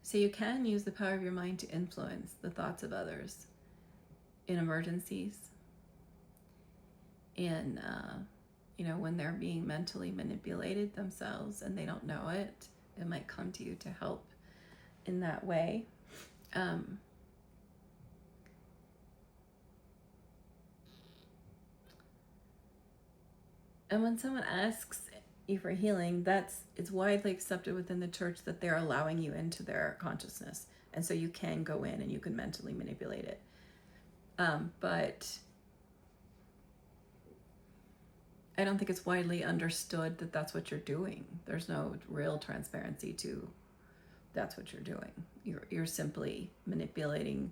So you can use the power of your mind to influence the thoughts of others in emergencies, in when they're being mentally manipulated themselves and they don't know it. It might come to you to help in that way. And when someone asks you for healing, it's widely accepted within the church that they're allowing you into their consciousness, and so you can go in and you can mentally manipulate it. But I don't think it's widely understood that that's what you're doing. There's no real transparency to that's what you're doing. You're simply manipulating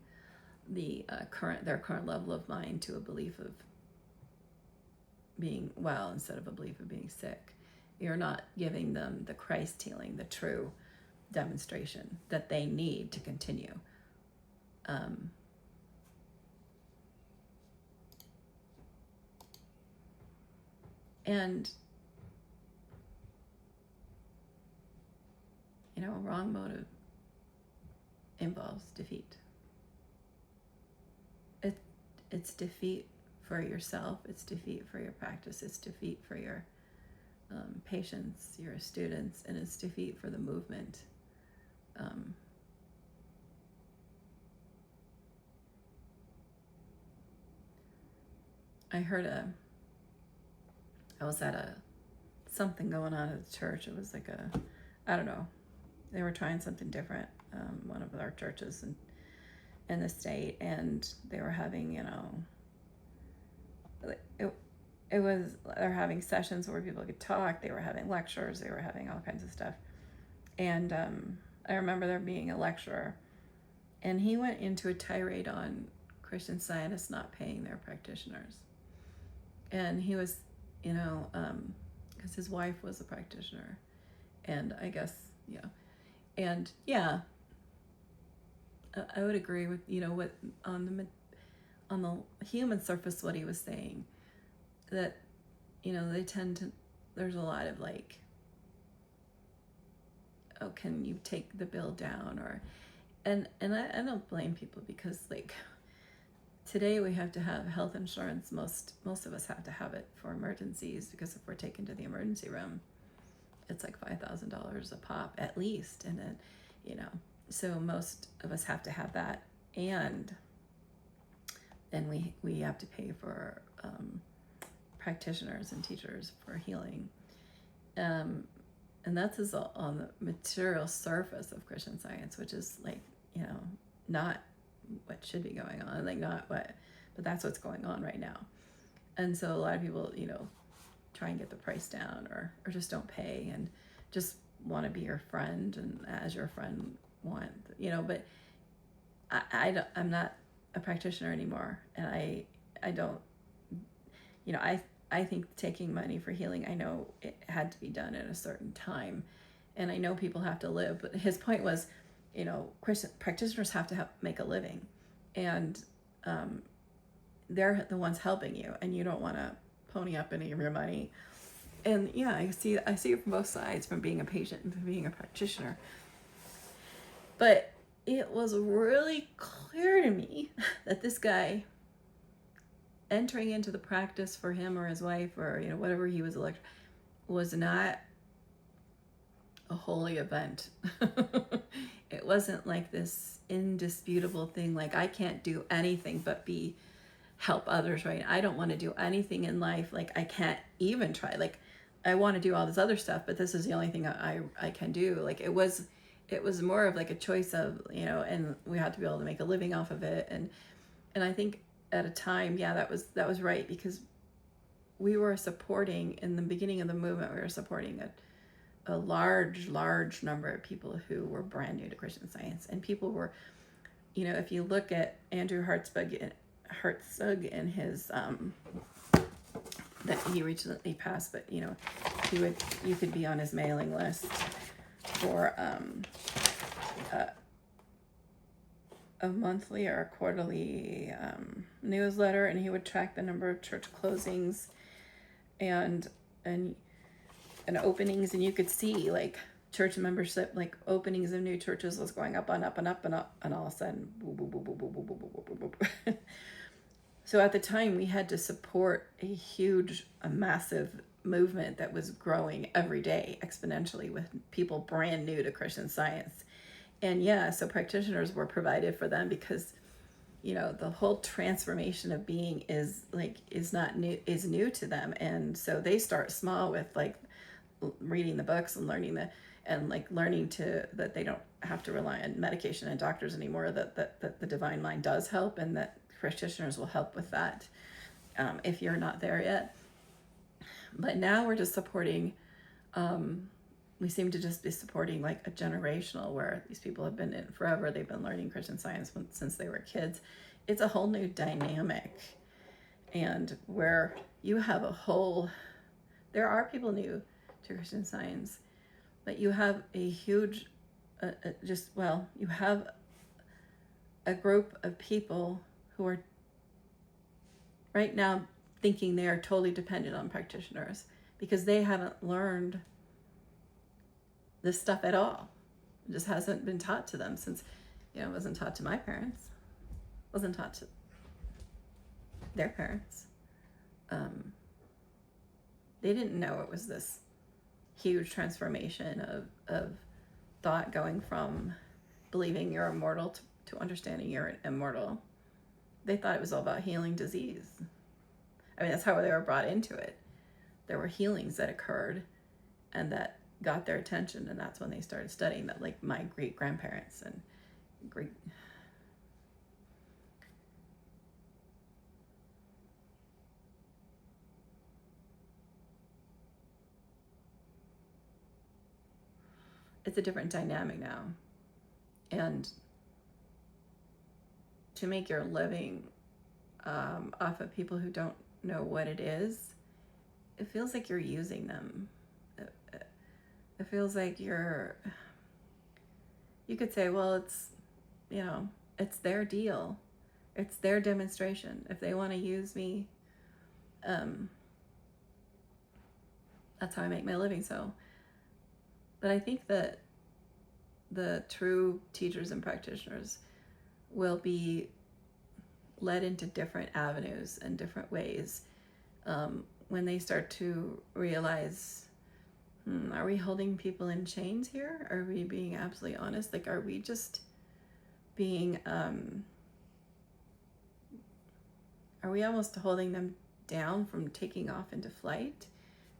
their current level of mind to a belief of being well instead of a belief of being sick. You're not giving them the Christ healing, the true demonstration that they need to continue. And, you know, a wrong motive involves defeat. It's defeat for yourself, it's defeat for your practice, it's defeat for your patients, your students, and it's defeat for the movement. I was at something going on at the church. It was like I don't know, they were trying something different, one of our churches in the state, and they were having, you know, they're having sessions where people could talk, they were having lectures, they were having all kinds of stuff. And I remember there being a lecturer, and he went into a tirade on Christian Scientists not paying their practitioners. And he was, you know, because his wife was a practitioner, and I guess, yeah. And yeah, I would agree with, you know, what on the human surface, what he was saying, that, you know, they tend to, there's a lot of like, oh, can you take the bill down? Or, and I don't blame people, because like today we have to have health insurance. Most of us have to have it for emergencies, because if we're taken to the emergency room, it's like $5,000 a pop at least. And then, you know, so most of us have to have that. And then we have to pay for practitioners and teachers for healing. And that's on the material surface of Christian Science, which is like, you know, not what should be going on, like not what, but that's what's going on right now. And so a lot of people, you know, try and get the price down, or just don't pay and just want to be your friend, and as your friend want, you know, but I'm not a practitioner anymore. And I don't, you know, I think taking money for healing, I know it had to be done at a certain time, and I know people have to live, but his point was, you know, Christian practitioners have to make a living, and they're the ones helping you, and you don't want to pony up any of your money. And yeah, I see it from both sides, from being a patient and from being a practitioner. But it was really clear to me that this guy entering into the practice for him or his wife, or, you know, whatever he was elected, was not a holy event. It wasn't like this indisputable thing, like I can't do anything but help others, right? I don't want to do anything in life, like I can't even try, like I want to do all this other stuff, but this is the only thing I can do. Like it was more of like a choice of, you know, and we had to be able to make a living off of it. And I think at a time, yeah, that was right, because we were supporting, in the beginning of the movement, we were supporting a large number of people who were brand new to Christian Science. And people were, you know, if you look at Andrew Hartzug and his that he recently passed, but you know, you could be on his mailing list for a monthly or a quarterly newsletter, and he would track the number of church closings and openings, and you could see like church membership, like openings of new churches was going up and up and up and up, and all of a sudden, boop, boop, boop, boop, boop, boop, boop, boop, boop, boop. So at the time, we had to support a massive movement that was growing every day exponentially, with people brand new to Christian Science. And yeah, so practitioners were provided for them, because, you know, the whole transformation of being is new to them. And so they start small with like reading the books and learning that they don't have to rely on medication and doctors anymore, that the divine mind does help, and that practitioners will help with that if you're not there yet. But now we're just supporting, we seem to just be supporting like a generational, where these people have been in forever. They've been learning Christian Science since they were kids. It's a whole new dynamic, and where you have there are people new to Christian Science, but you have a huge, you have a group of people who are right now thinking they are totally dependent on practitioners because they haven't learned this stuff at all. It just hasn't been taught to them since, it wasn't taught to my parents, wasn't taught to their parents. They didn't know it was this huge transformation of thought going from believing you're immortal to understanding you're immortal. They thought it was all about healing disease. I mean, that's how they were brought into it. There were healings that occurred and that got their attention, and that's when they started studying that, like my great-grandparents and great... It's a different dynamic now. And to make your living off of people who don't know what it is, it feels like you're using them. It feels like you could say, well, it's their deal. It's their demonstration. If they want to use me, that's how I make my living. But I think that the true teachers and practitioners will be led into different avenues and different ways when they start to realize, are we holding people in chains here? Are we being absolutely honest? Like, are we just being, are we almost holding them down from taking off into flight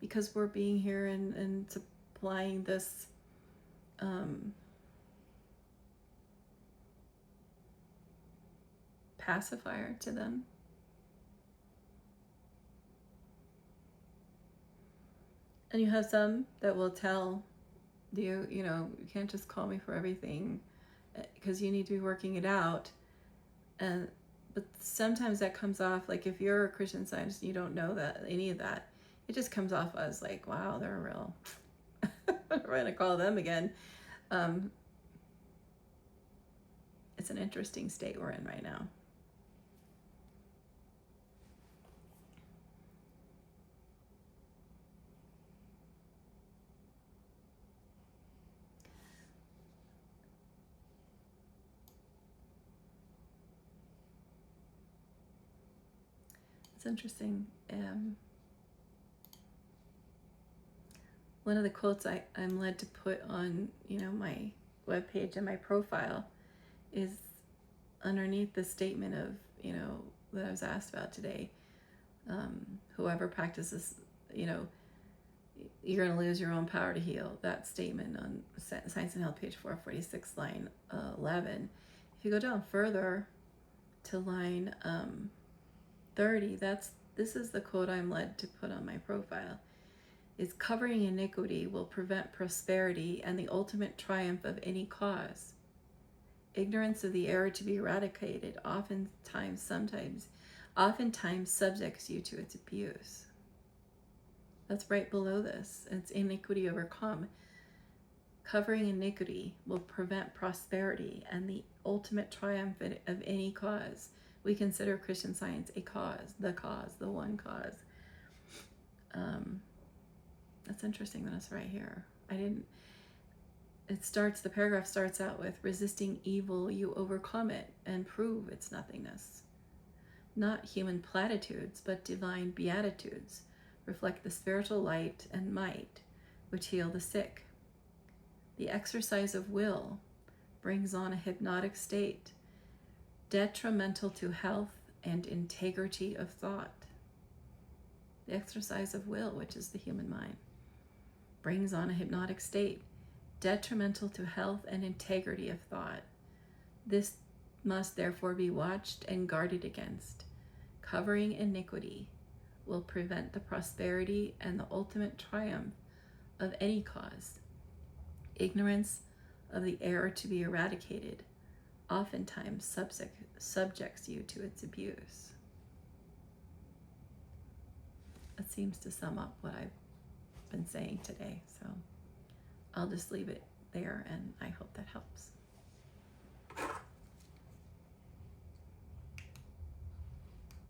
because we're being here and supplying this pacifier to them? And you have some that will tell you, you can't just call me for everything because you need to be working it out. But sometimes that comes off, like if you're a Christian Scientist and you don't know that, any of that, it just comes off as like, wow, they're real. We're going to call them again. It's an interesting state we're in right now. It's interesting. One of the quotes I'm led to put on, my webpage and my profile is underneath the statement of, that I was asked about today. Whoever practices, you're going to lose your own power to heal. That statement on Science and Health, page 446, line 11. If you go down further to line 30, this is the quote I'm led to put on my profile. Is covering iniquity will prevent prosperity and the ultimate triumph of any cause. Ignorance of the error to be eradicated oftentimes subjects you to its abuse. That's right below this. It's iniquity overcome. Covering iniquity will prevent prosperity and the ultimate triumph of any cause. We consider Christian Science a cause, the one cause. That's interesting that it's right here. The paragraph starts out with, resisting evil, you overcome it and prove its nothingness. Not human platitudes, but divine beatitudes reflect the spiritual light and might which heal the sick. The exercise of will brings on a hypnotic state detrimental to health and integrity of thought. The exercise of will, which is the human mind, brings on a hypnotic state detrimental to health and integrity of thought. This must therefore be watched and guarded against. Covering iniquity will prevent the prosperity and the ultimate triumph of any cause. Ignorance of the error to be eradicated oftentimes subjects you to its abuse. That seems to sum up what I've been saying today. So I'll just leave it there, and I hope that helps.